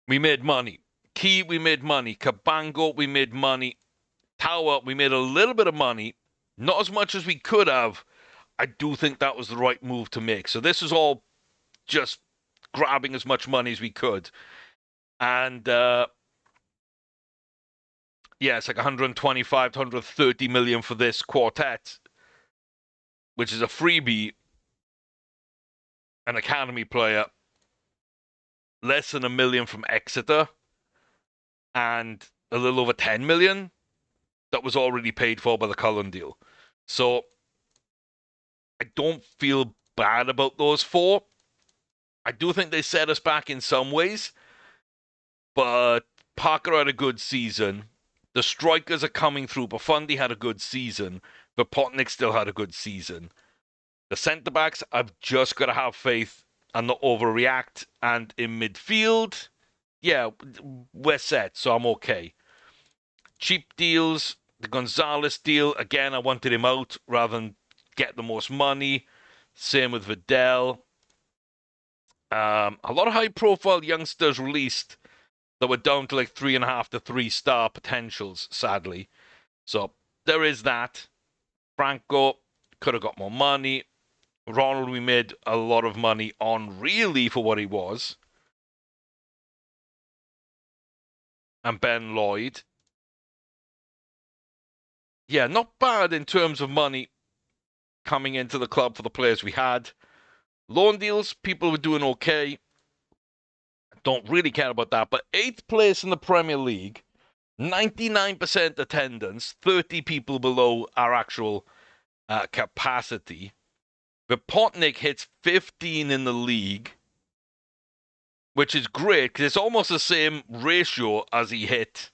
we made money. Key, we made money. Cabango, we made money. Tower, we made a little bit of money. Not as much as we could have. I do think that was the right move to make. So this is all just grabbing as much money as we could. And it's like 125 to 130 million for this quartet, which is a freebie, an academy player, less than $1 million from Exeter, and a little over 10 million that was already paid for by the Cullen deal. So I don't feel bad about those four. I do think they set us back in some ways, but Parker had a good season. The strikers are coming through. Profundi had a good season, but Potnick still had a good season. The centre-backs, I've just got to have faith and not overreact. And in midfield, yeah, we're set, so I'm okay. Cheap deals, the Gonzalez deal, again, I wanted him out rather than get the most money. Same with Vidal. A lot of high-profile youngsters released that were down to like 3.5 to 3-star potentials, sadly. So there is that. Franco could have got more money. Ronald, we made a lot of money on, really, for what he was. And Ben Lloyd. Yeah, not bad in terms of money coming into the club for the players we had. Loan deals, people were doing okay. Don't really care about that. But 8th place in the Premier League, 99% attendance, 30 people below our actual capacity. Vipotnik hits 15 in the league, which is great because it's almost the same ratio as he hit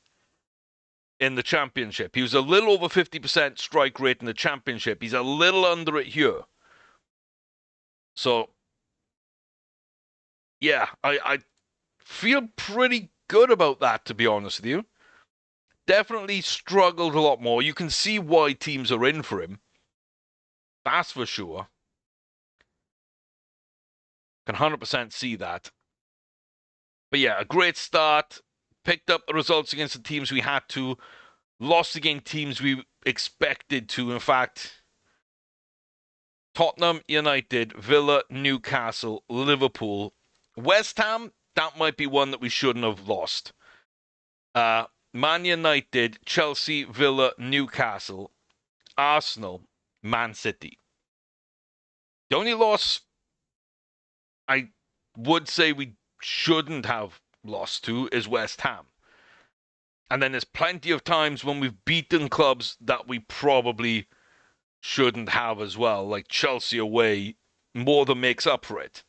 in the championship. He was a little over 50% strike rate in the championship. He's a little under it here. So, yeah, I feel pretty good about that, to be honest with you. Definitely struggled a lot more. You can see why teams are in for him. That's for sure. Can 100% see that. But yeah, a great start. Picked up the results against the teams we had to. Lost against teams we expected to. In fact, Tottenham, United, Villa, Newcastle, Liverpool, West Ham, that might be one that we shouldn't have lost. Man United, Chelsea, Villa, Newcastle, Arsenal, Man City. The only loss I would say we shouldn't have lost to is West Ham. And then there's plenty of times when we've beaten clubs that we probably shouldn't have as well, like Chelsea away, more than makes up for it.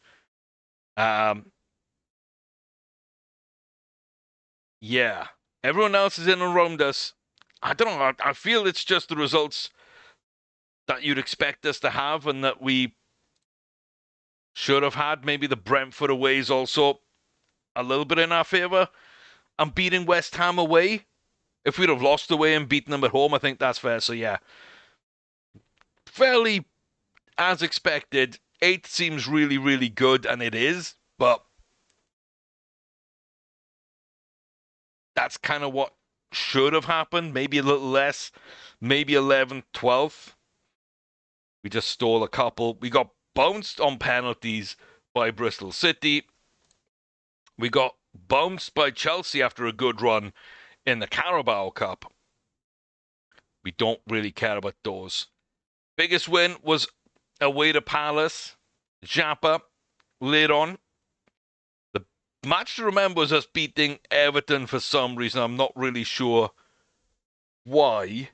Yeah. Everyone else is in and around us. I don't know. I feel it's just the results that you'd expect us to have and that we should have had. Maybe the Brentford away is also a little bit in our favour. And beating West Ham away, if we'd have lost away and beaten them at home, I think that's fair. So, yeah. Fairly as expected. 8th seems really, really good, and it is. But that's kind of what should have happened. Maybe a little less. Maybe 11th, 12th. We just stole a couple. We got bounced on penalties by Bristol City. We got bounced by Chelsea after a good run in the Carabao Cup. We don't really care about those. Biggest win was away to Palace. Japa led on. The match to remember was us beating Everton for some reason. I'm not really sure why.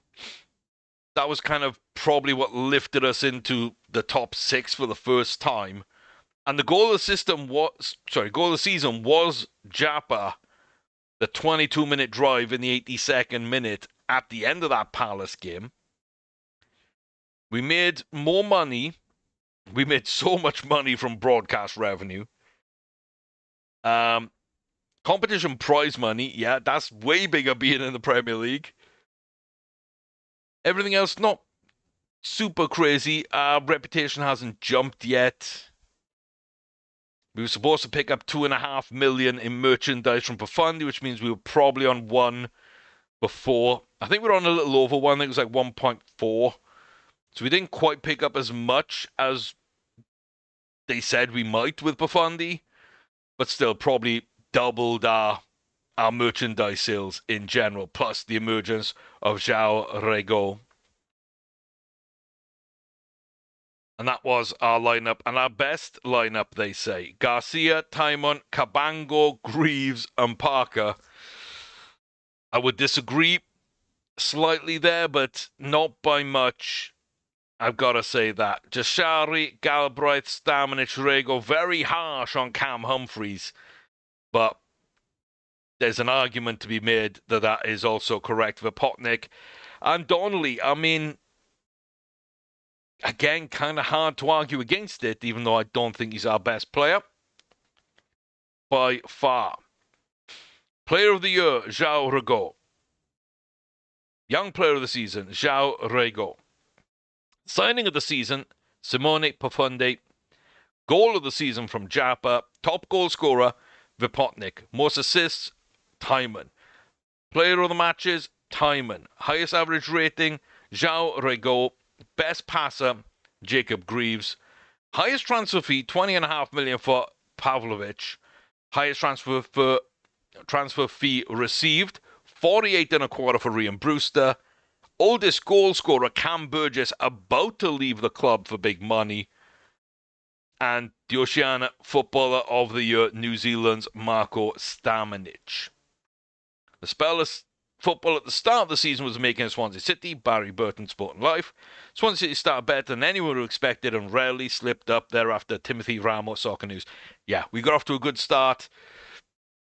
That was kind of probably what lifted us into the top 6 for the first time. And the goal of the season was Japa, the 22-minute drive in the 82nd minute at the end of that Palace game. We made more money. We made so much money from broadcast revenue. Competition prize money, yeah, that's way bigger being in the Premier League. Everything else, not super crazy. Our reputation hasn't jumped yet. We were supposed to pick up 2.5 million in merchandise from Profundi, which means we were probably on 1 before. I think we were on a little over 1. I think it was like 1.4. So we didn't quite pick up as much as they said we might with Profundi, but still probably doubled our merchandise sales in general, plus the emergence of João Rego. And that was our lineup. And our best lineup, they say. Garcia, Timon, Cabango, Greaves, and Parker. I would disagree slightly there, but not by much. I've got to say that. Jashari, Galbraith, Stamanic, Rego, very harsh on Cam Humphreys. But there's an argument to be made that that is also correct for Potnik. And Donnelly, I mean, again, kind of hard to argue against it, even though I don't think he's our best player. By far. Player of the Year, João Rego. Young Player of the Season, João Rego. Signing of the Season, Simone Profundi. Goal of the Season from Japa. Top goal scorer, Vipotnik. Most assists, Timon. Player of the Matches, Timon. Highest average rating, João Rego. Best passer, Jacob Greaves. Highest transfer fee, 20.5 million for Pavlovic. Highest transfer fee received, 48.25 for Ryan Brewster. Oldest goal scorer, Cam Burgess, about to leave the club for big money. And the Oceania Footballer of the Year, New Zealand's Marco Stamanic. The spell of football at the start of the season was making Swansea City, Barry Burton, Sport and Life. Swansea City started better than anyone would have expected and rarely slipped up thereafter. Timothy Ramos, Soccer News. Yeah, we got off to a good start.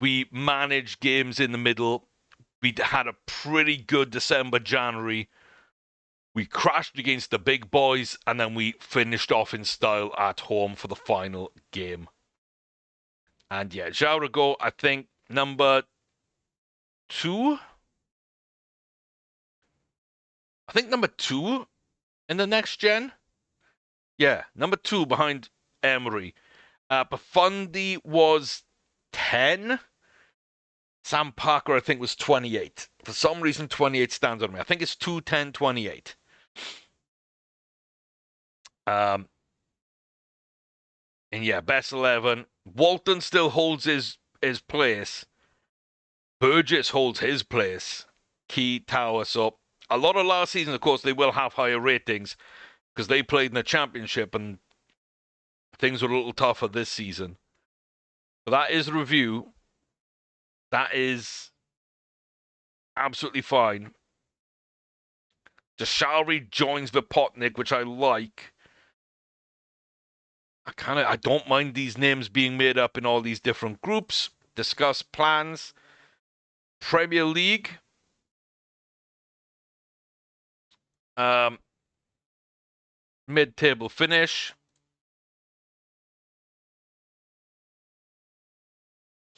We managed games in the middle. We had a pretty good December, January. We crashed against the big boys, and then we finished off in style at home for the final game. And yeah, João Rego, I think, number 2. I think number 2 in the next gen. Yeah, number 2 behind Emery. Profundi was 10. Sam Parker, I think, was 28. For some reason, 28 stands on me. I think it's 2, 10, 28. And yeah, best 11. Walton still holds his place. Burgess holds his place. Key Tower. So a lot of last season, of course, they will have higher ratings because they played in the championship and things were a little tougher this season. But that is the review. That is absolutely fine. Jashari joins Vipotnik, which I like. I don't mind these names being made up in all these different groups. Discuss plans. Premier League. Mid-table finish.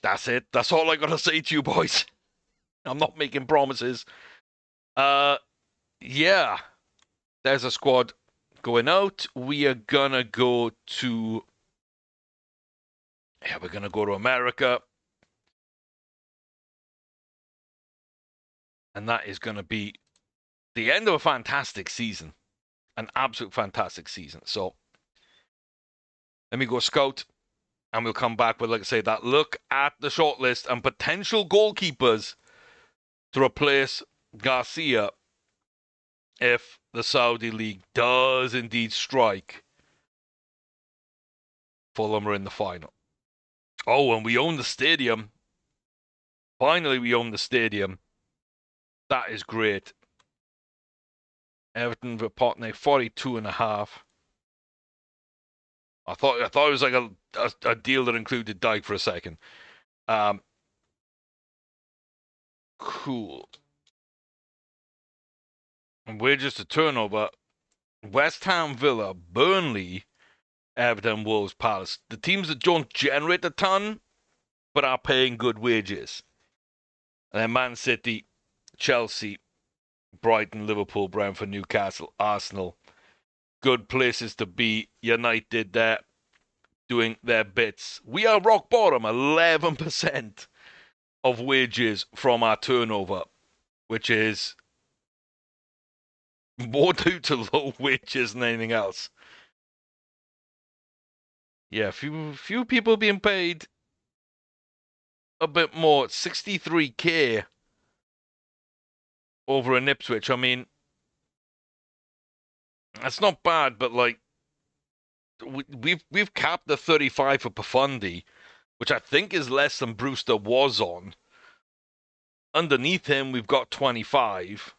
That's it. That's all I gotta say to you, boys. I'm not making promises. Yeah. There's a squad going out. We are gonna go to... Yeah, we're gonna go to America. And that is gonna be the end of a fantastic season. An absolute fantastic season. So, let me go scout. And we'll come back with, like I say, that look at the shortlist and potential goalkeepers to replace Garcia if the Saudi League does indeed strike. Fulham are in the final. Oh, and we own the stadium. Finally, we own the stadium. That is great. Everton Vipotnik, 42.5. I thought it was like a deal that included Dyke for a second. Cool. And we're just a turnover. West Ham, Villa, Burnley, Everton, Wolves, Palace. The teams that don't generate a ton but are paying good wages. And then Man City, Chelsea, Brighton, Liverpool, Brentford, Newcastle, Arsenal. Good places to be. United there doing their bits. We are rock bottom, 11% of wages from our turnover, which is more due to low wages than anything else. Yeah, few people being paid a bit more. 63k over in Ipswich. I mean, that's not bad, but like we've capped the 35 for Profundi, which I think is less than Brewster was on. Underneath him, we've got 25.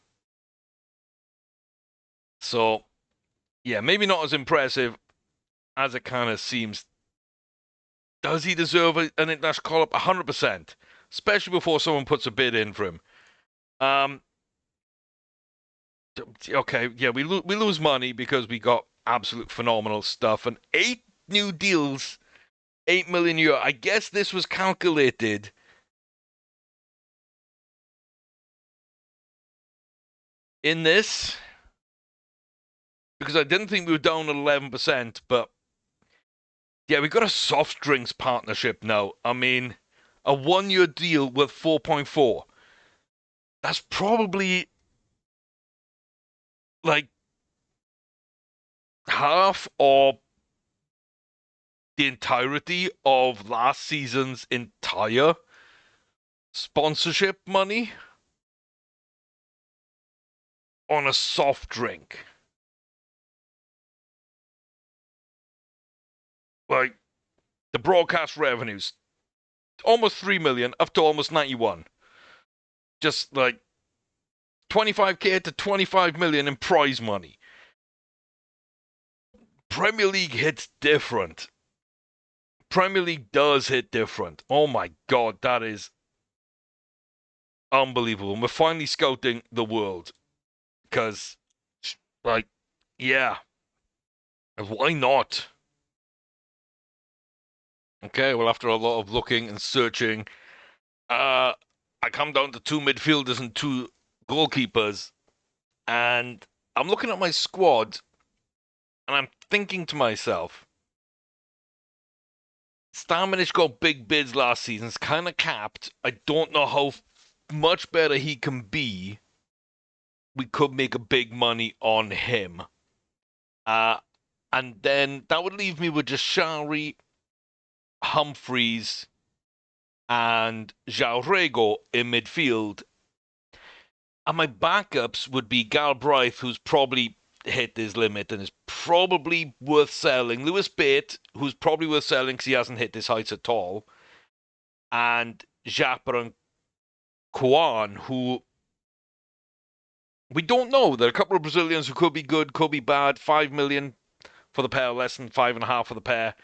So, yeah, maybe not as impressive as it kind of seems. Does he deserve an international call-up? 100%, especially before someone puts a bid in for him. Okay, yeah, we lose money because we got absolute phenomenal stuff. And 8 new deals, 8 million euro. I guess this was calculated in this because I didn't think we were down at 11%, but yeah, we got a soft drinks partnership now. I mean, a 1-year deal with 4.4. That's probably like half or the entirety of last season's entire sponsorship money on a soft drink. Like, the broadcast revenues, almost 3 million up to almost 91. Just like 25k to 25 million in prize money. Premier League hits different. Premier League does hit different. Oh my God, that is unbelievable. And we're finally scouting the world. Because, like, yeah. Why not? Okay, well, after a lot of looking and searching, I come down to 2 midfielders and 2 goalkeepers. And I'm looking at my squad, and I'm thinking to myself, Stamenic got big bids last season. It's kind of capped. I don't know how much better he can be. We could make a big money on him. And then that would leave me with just Shari, Humphreys, and João Rego in midfield. And my backups would be Galbraith, who's probably hit his limit and is probably worth selling. Lewis Bate, who's probably worth selling because he hasn't hit his heights at all. And Japper and Kwan, who we don't know. There are a couple of Brazilians who could be good, could be bad. 5 million for the pair, less than 5.5 for the pair.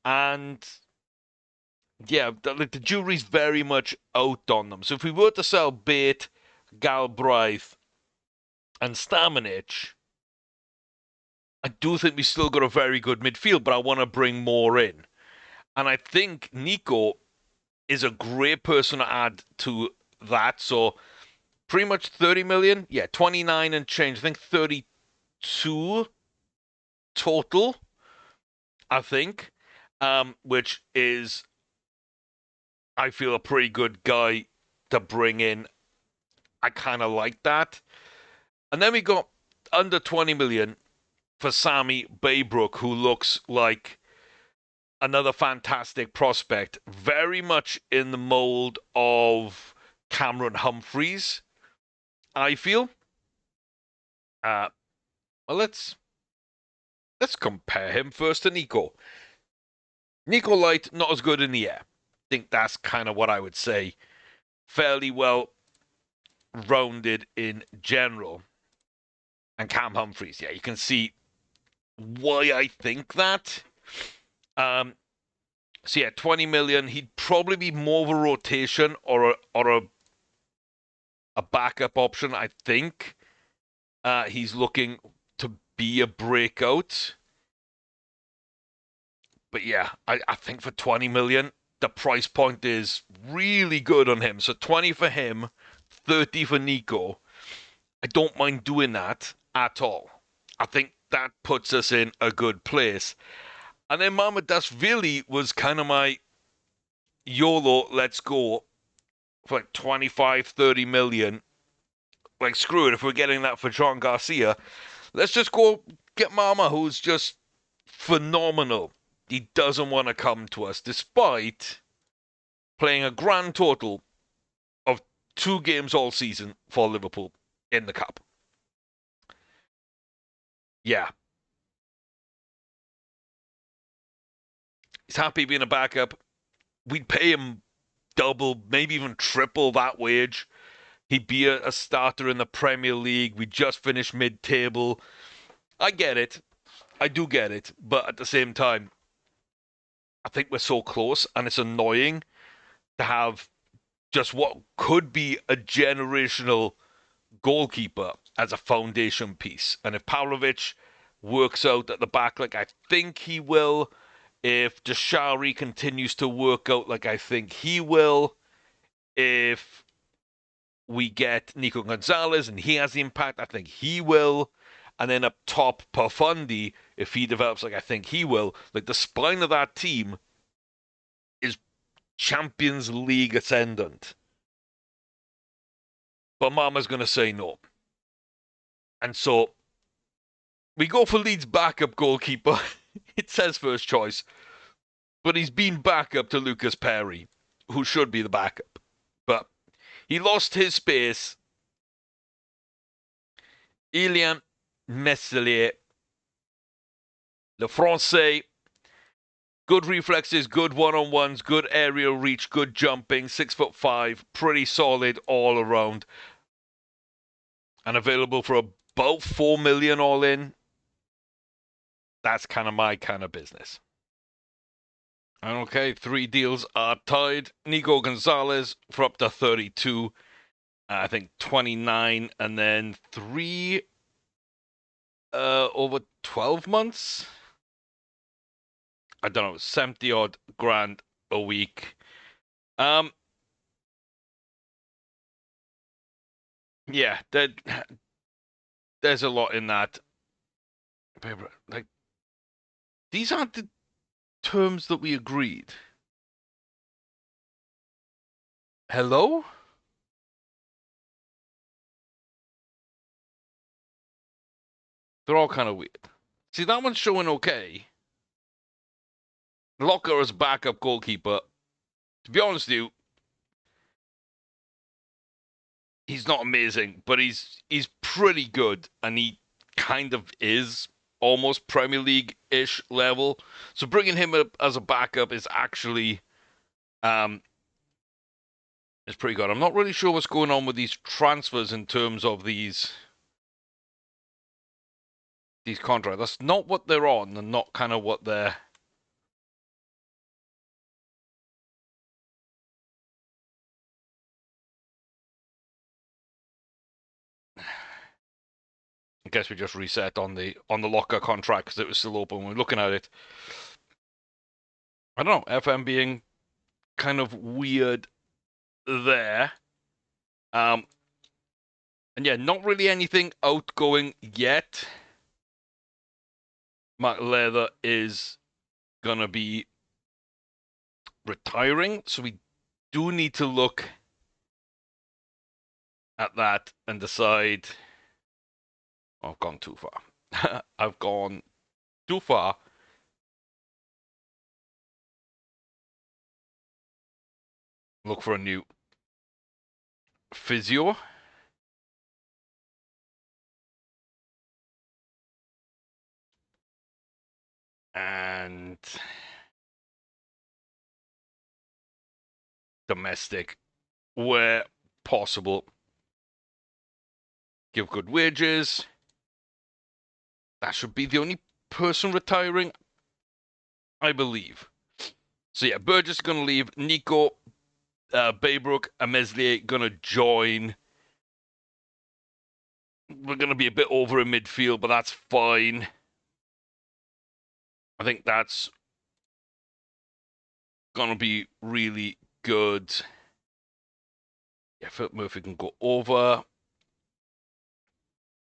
And yeah, the jury's very much out on them. So if we were to sell Bate, Galbraith, and Stamenic, I do think we still got a very good midfield, but I want to bring more in. And I think Nico is a great person to add to that. So pretty much 30 million. Yeah, 29 and change. I think 32 total, I think, which is, I feel, a pretty good guy to bring in. I kind of like that. And then we got under 20 million for Sammy Baybrook, who looks like another fantastic prospect, very much in the mold of Cameron Humphreys, I feel. Well, let's compare him first to Nico. Nico Light, not as good in the air. I think that's kind of what I would say. Fairly well rounded in general. And Cam Humphreys, yeah, you can see why I think that. So yeah, 20 million. He'd probably be more of a rotation or a backup option, I think. He's looking to be a breakout. But yeah, I think for 20 million, the price point is really good on him. So 20 for him, 30 for Nico. I don't mind doing that at all. I think that puts us in a good place. And then Mamardashvili was kind of my YOLO, let's go for like 25, 30 million. Like, screw it, if we're getting that for John Garcia, let's just go get Mama, who's just phenomenal. He doesn't want to come to us, despite playing a grand total of 2 games all season for Liverpool in the Cup. Yeah. He's happy being a backup. We'd pay him double, maybe even triple that wage. He'd be a starter in the Premier League. We just finished mid-table. I get it. I do get it. But at the same time, I think we're so close, and it's annoying to have just what could be a generational goalkeeper as a foundation piece. And if Pavlovic works out at the back like I think he will, if Deshari continues to work out like I think he will, if we get Nico Gonzalez and he has the impact I think he will, and then up top Pafundi, if he develops like I think he will, like the spine of that team is Champions League ascendant. But Mama's going to say no. And so we go for Leeds' backup goalkeeper. It says first choice, but he's been backup to Lucas Perry, who should be the backup. But he lost his space. Ilian Meslier, the Francais, good reflexes, good one-on-ones, good aerial reach, good jumping, 6'5", pretty solid all around. And available for about 4 million all in. That's kind of my kind of business. Okay, 3 deals are tied. Nico Gonzalez for up to 32. I think 29, and then 3 over 12 months. I don't know, 70 odd grand a week. Yeah, there's a lot in that. Like, these aren't the terms that we agreed. Hello? They're all kind of weird. See, that one's showing okay. Locker as backup goalkeeper. To be honest with you, he's not amazing, but he's pretty good, and he kind of is almost Premier League-ish level. So bringing him up as a backup is actually is pretty good. I'm not really sure what's going on with these transfers in terms of these contracts. That's not what they're on, and not kind of what they're. I guess we just reset on the locker contract because it was still open when we were looking at it. I don't know, FM being kind of weird there. And yeah, not really anything outgoing yet. Matt Leather is gonna be retiring, so we do need to look at that and decide. I've gone too far. I've gone too far. Look for a new physio. And domestic, where possible. Give good wages. That should be the only person retiring, I believe. So yeah, Burgess is going to leave. Nico, Baybrook, and Meslier going to join. We're going to be a bit over in midfield, but that's fine. I think that's gonna be really good. Yeah, Philip Murphy can go over.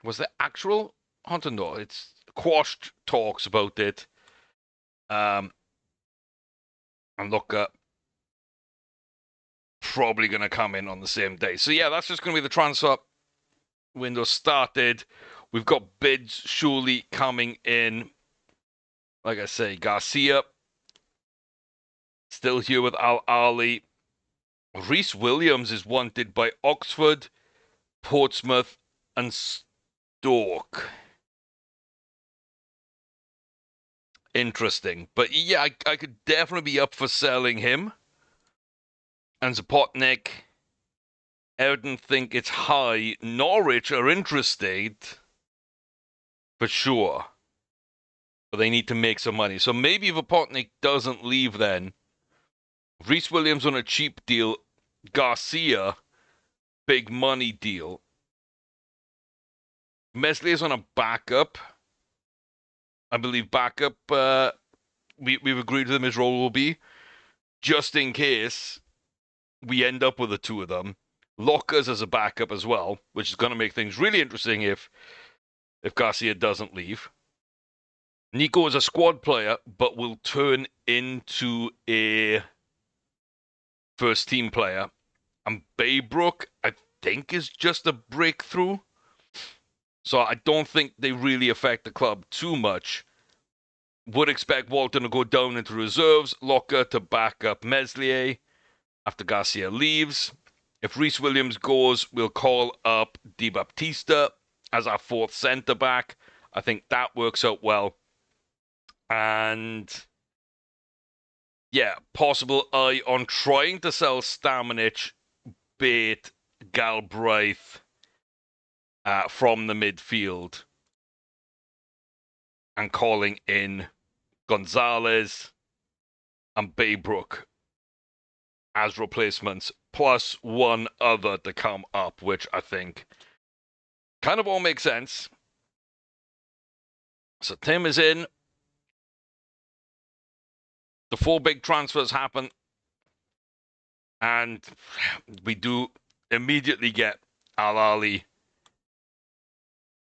Was there actual Hunter? No, it's quashed talks about it. And Luca probably gonna come in on the same day. So yeah, that's just gonna be the transfer window started. We've got bids surely coming in. Like I say, Garcia still here with Al Ali. Reece Williams is wanted by Oxford, Portsmouth, and Stoke. Interesting. But yeah, I could definitely be up for selling him. And Zapotnik, Everton think it's high. Norwich are interested for sure. But they need to make some money. So maybe Zapotnik doesn't leave then. Reece Williams on a cheap deal. Garcia, big money deal. Meslier's on a backup. I believe backup. We've agreed with him his role will be just in case we end up with the two of them. Lockers as a backup as well, which is going to make things really interesting if Garcia doesn't leave. Nico is a squad player, but will turn into a first team player. And Baybrook, I think, is just a breakthrough. So I don't think they really affect the club too much. Would expect Walton to go down into reserves, Locker to back up Meslier after Garcia leaves. If Reece Williams goes, we'll call up Di Baptista as our fourth centre-back. I think that works out well. And yeah, possible eye on trying to sell Stamenic, Bate, Galbraith from the midfield and calling in Gonzalez and Baybrook as replacements, plus one other to come up, which I think kind of all makes sense. So Tim is in. The four big transfers happen, and we do immediately get Al Ali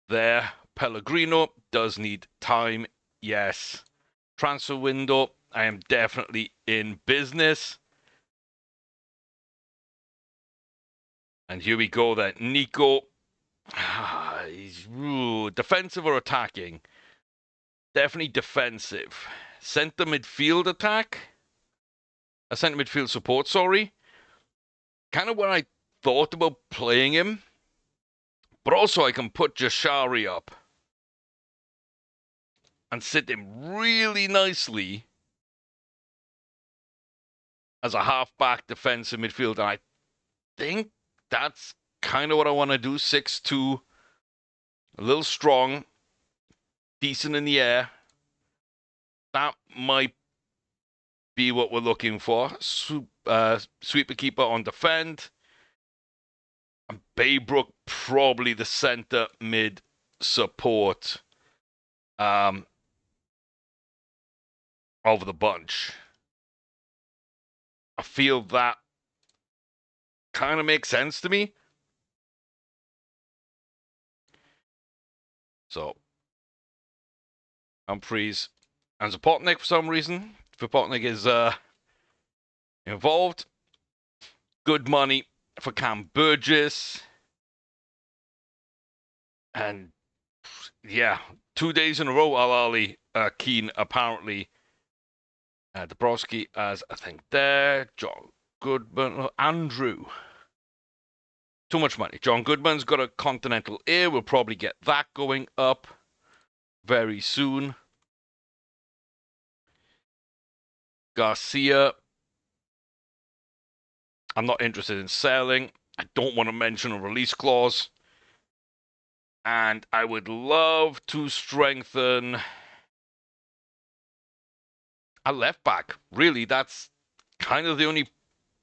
there. Pellegrino does need time, yes. Transfer window, I am definitely in business. And here we go then. Nico, he's defensive or attacking? Definitely defensive. Centre midfield attack? A centre midfield support, sorry. Kind of where I thought about playing him. But also I can put Jashari up and sit him really nicely as a half-back defensive midfield. And I think that's kind of what I want to do. 6'2", a little strong, decent in the air. That might be what we're looking for. Sweeper keeper on defend. And Baybrook probably the center mid support of the bunch. I feel that kind of makes sense to me. So Humphreys and Zapotnik for some reason. Zapotnik is involved. Good money for Cam Burgess. And yeah, 2 days in a row, Al Ali keen apparently. Dabrowski as I think there. John Goodman. Andrew. Too much money. John Goodman's got a Continental Air. We'll probably get that going up very soon. Garcia. I'm not interested in selling. I don't want to mention a release clause. And I would love to strengthen a left back. Really, that's kind of the only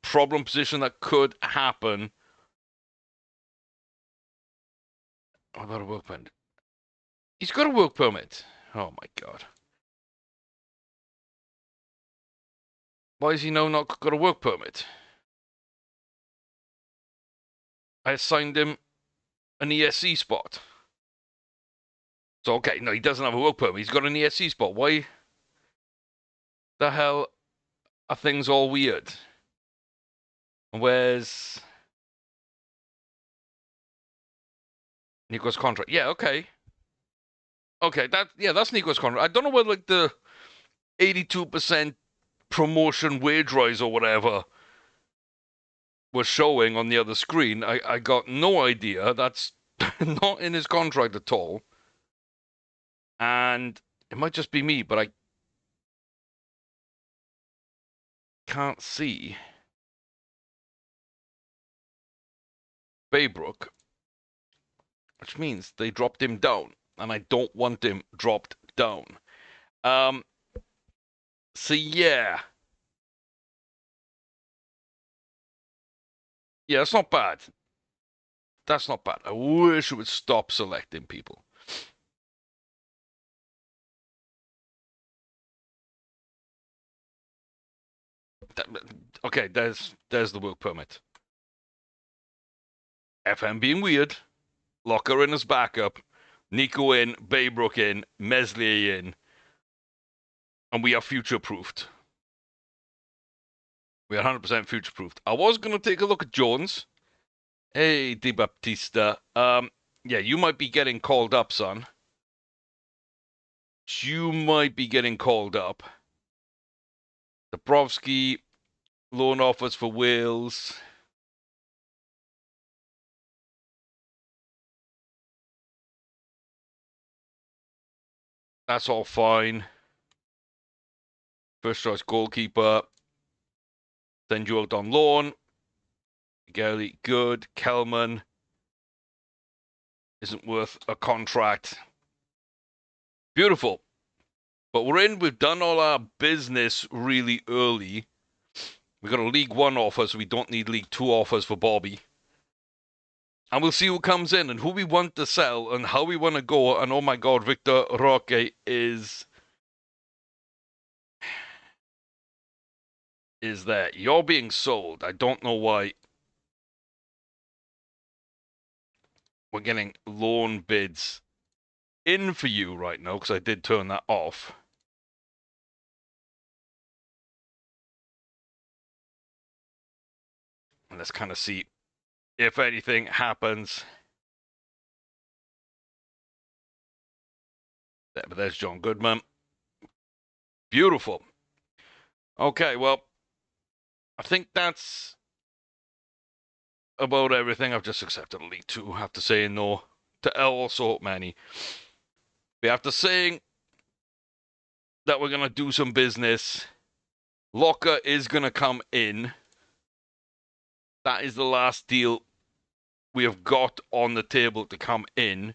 problem position that could happen. What about a work permit? He's got a work permit. Oh my God. Why is he now not got a work permit? I assigned him an ESC spot. So, okay, no, he doesn't have a work permit. He's got an ESC spot. Why the hell are things all weird? Where's Nico's contract? Yeah, okay. Okay, that's Nico's contract. I don't know whether, like, the 82% promotion wage rise or whatever was showing on the other screen. I got no idea. That's not in his contract at all. And it might just be me, but I can't see Baybrook, which means they dropped him down, and I don't want him dropped down. So yeah, that's not bad. That's not bad. I wish it would stop selecting people. Okay, there's the work permit. FM being weird, Locker in as backup, Nico in, Baybrook in, Meslier in, and we are future-proofed. We are 100% future-proofed. I was going to take a look at Jones. Hey, Di Baptista. Yeah, you might be getting called up, son. You might be getting called up. Dabrowski, loan offers for Wales. That's all fine. First choice goalkeeper. Send you out on loan. Gary, good. Kelman isn't worth a contract. Beautiful. But we're in. We've done all our business really early. We've got a League One offer, so we don't need League Two offers for Bobby. And we'll see who comes in and who we want to sell and how we want to go. And oh my God, Victor Roque is there. You're being sold. I don't know why we're getting loan bids in for you right now, because I did turn that off. And let's kind of see if anything happens. But there's John Goodman. Beautiful. Okay, well, I think that's about everything. I've just accepted a League Two. I have to say no to also many. We have to say that we're going to do some business. Locker is going to come in. That is the last deal we have got on the table to come in.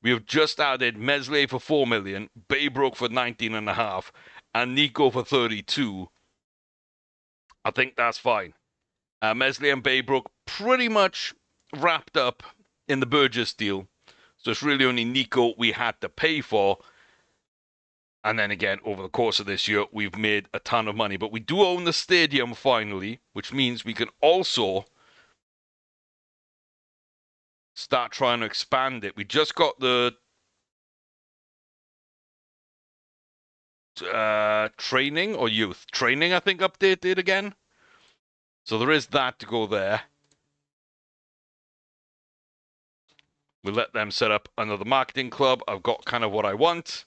We have just added Meslier for 4 million, Baybrook for 19.5, and Nico for 32. I think that's fine. Meslier and Baybrook pretty much wrapped up in the Burgess deal. So it's really only Nico we had to pay for. And then again, over the course of this year, we've made a ton of money. But we do own the stadium finally, which means we can also start trying to expand it. We just got the training or youth training, I think, updated again. So there is that to go there. We'll let them set up another marketing club. I've got kind of what I want.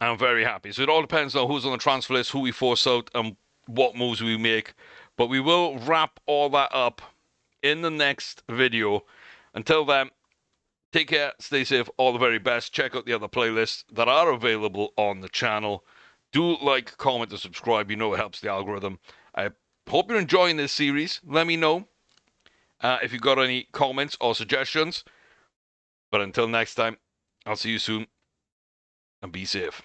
I'm very happy. So it all depends on who's on the transfer list, who we force out, and what moves we make. But we will wrap all that up in the next video. Until then, take care, stay safe, all the very best. Check out the other playlists that are available on the channel. Do like, comment, and subscribe. You know it helps the algorithm. I hope you're enjoying this series. Let me know if you've got any comments or suggestions. But until next time, I'll see you soon, and be safe.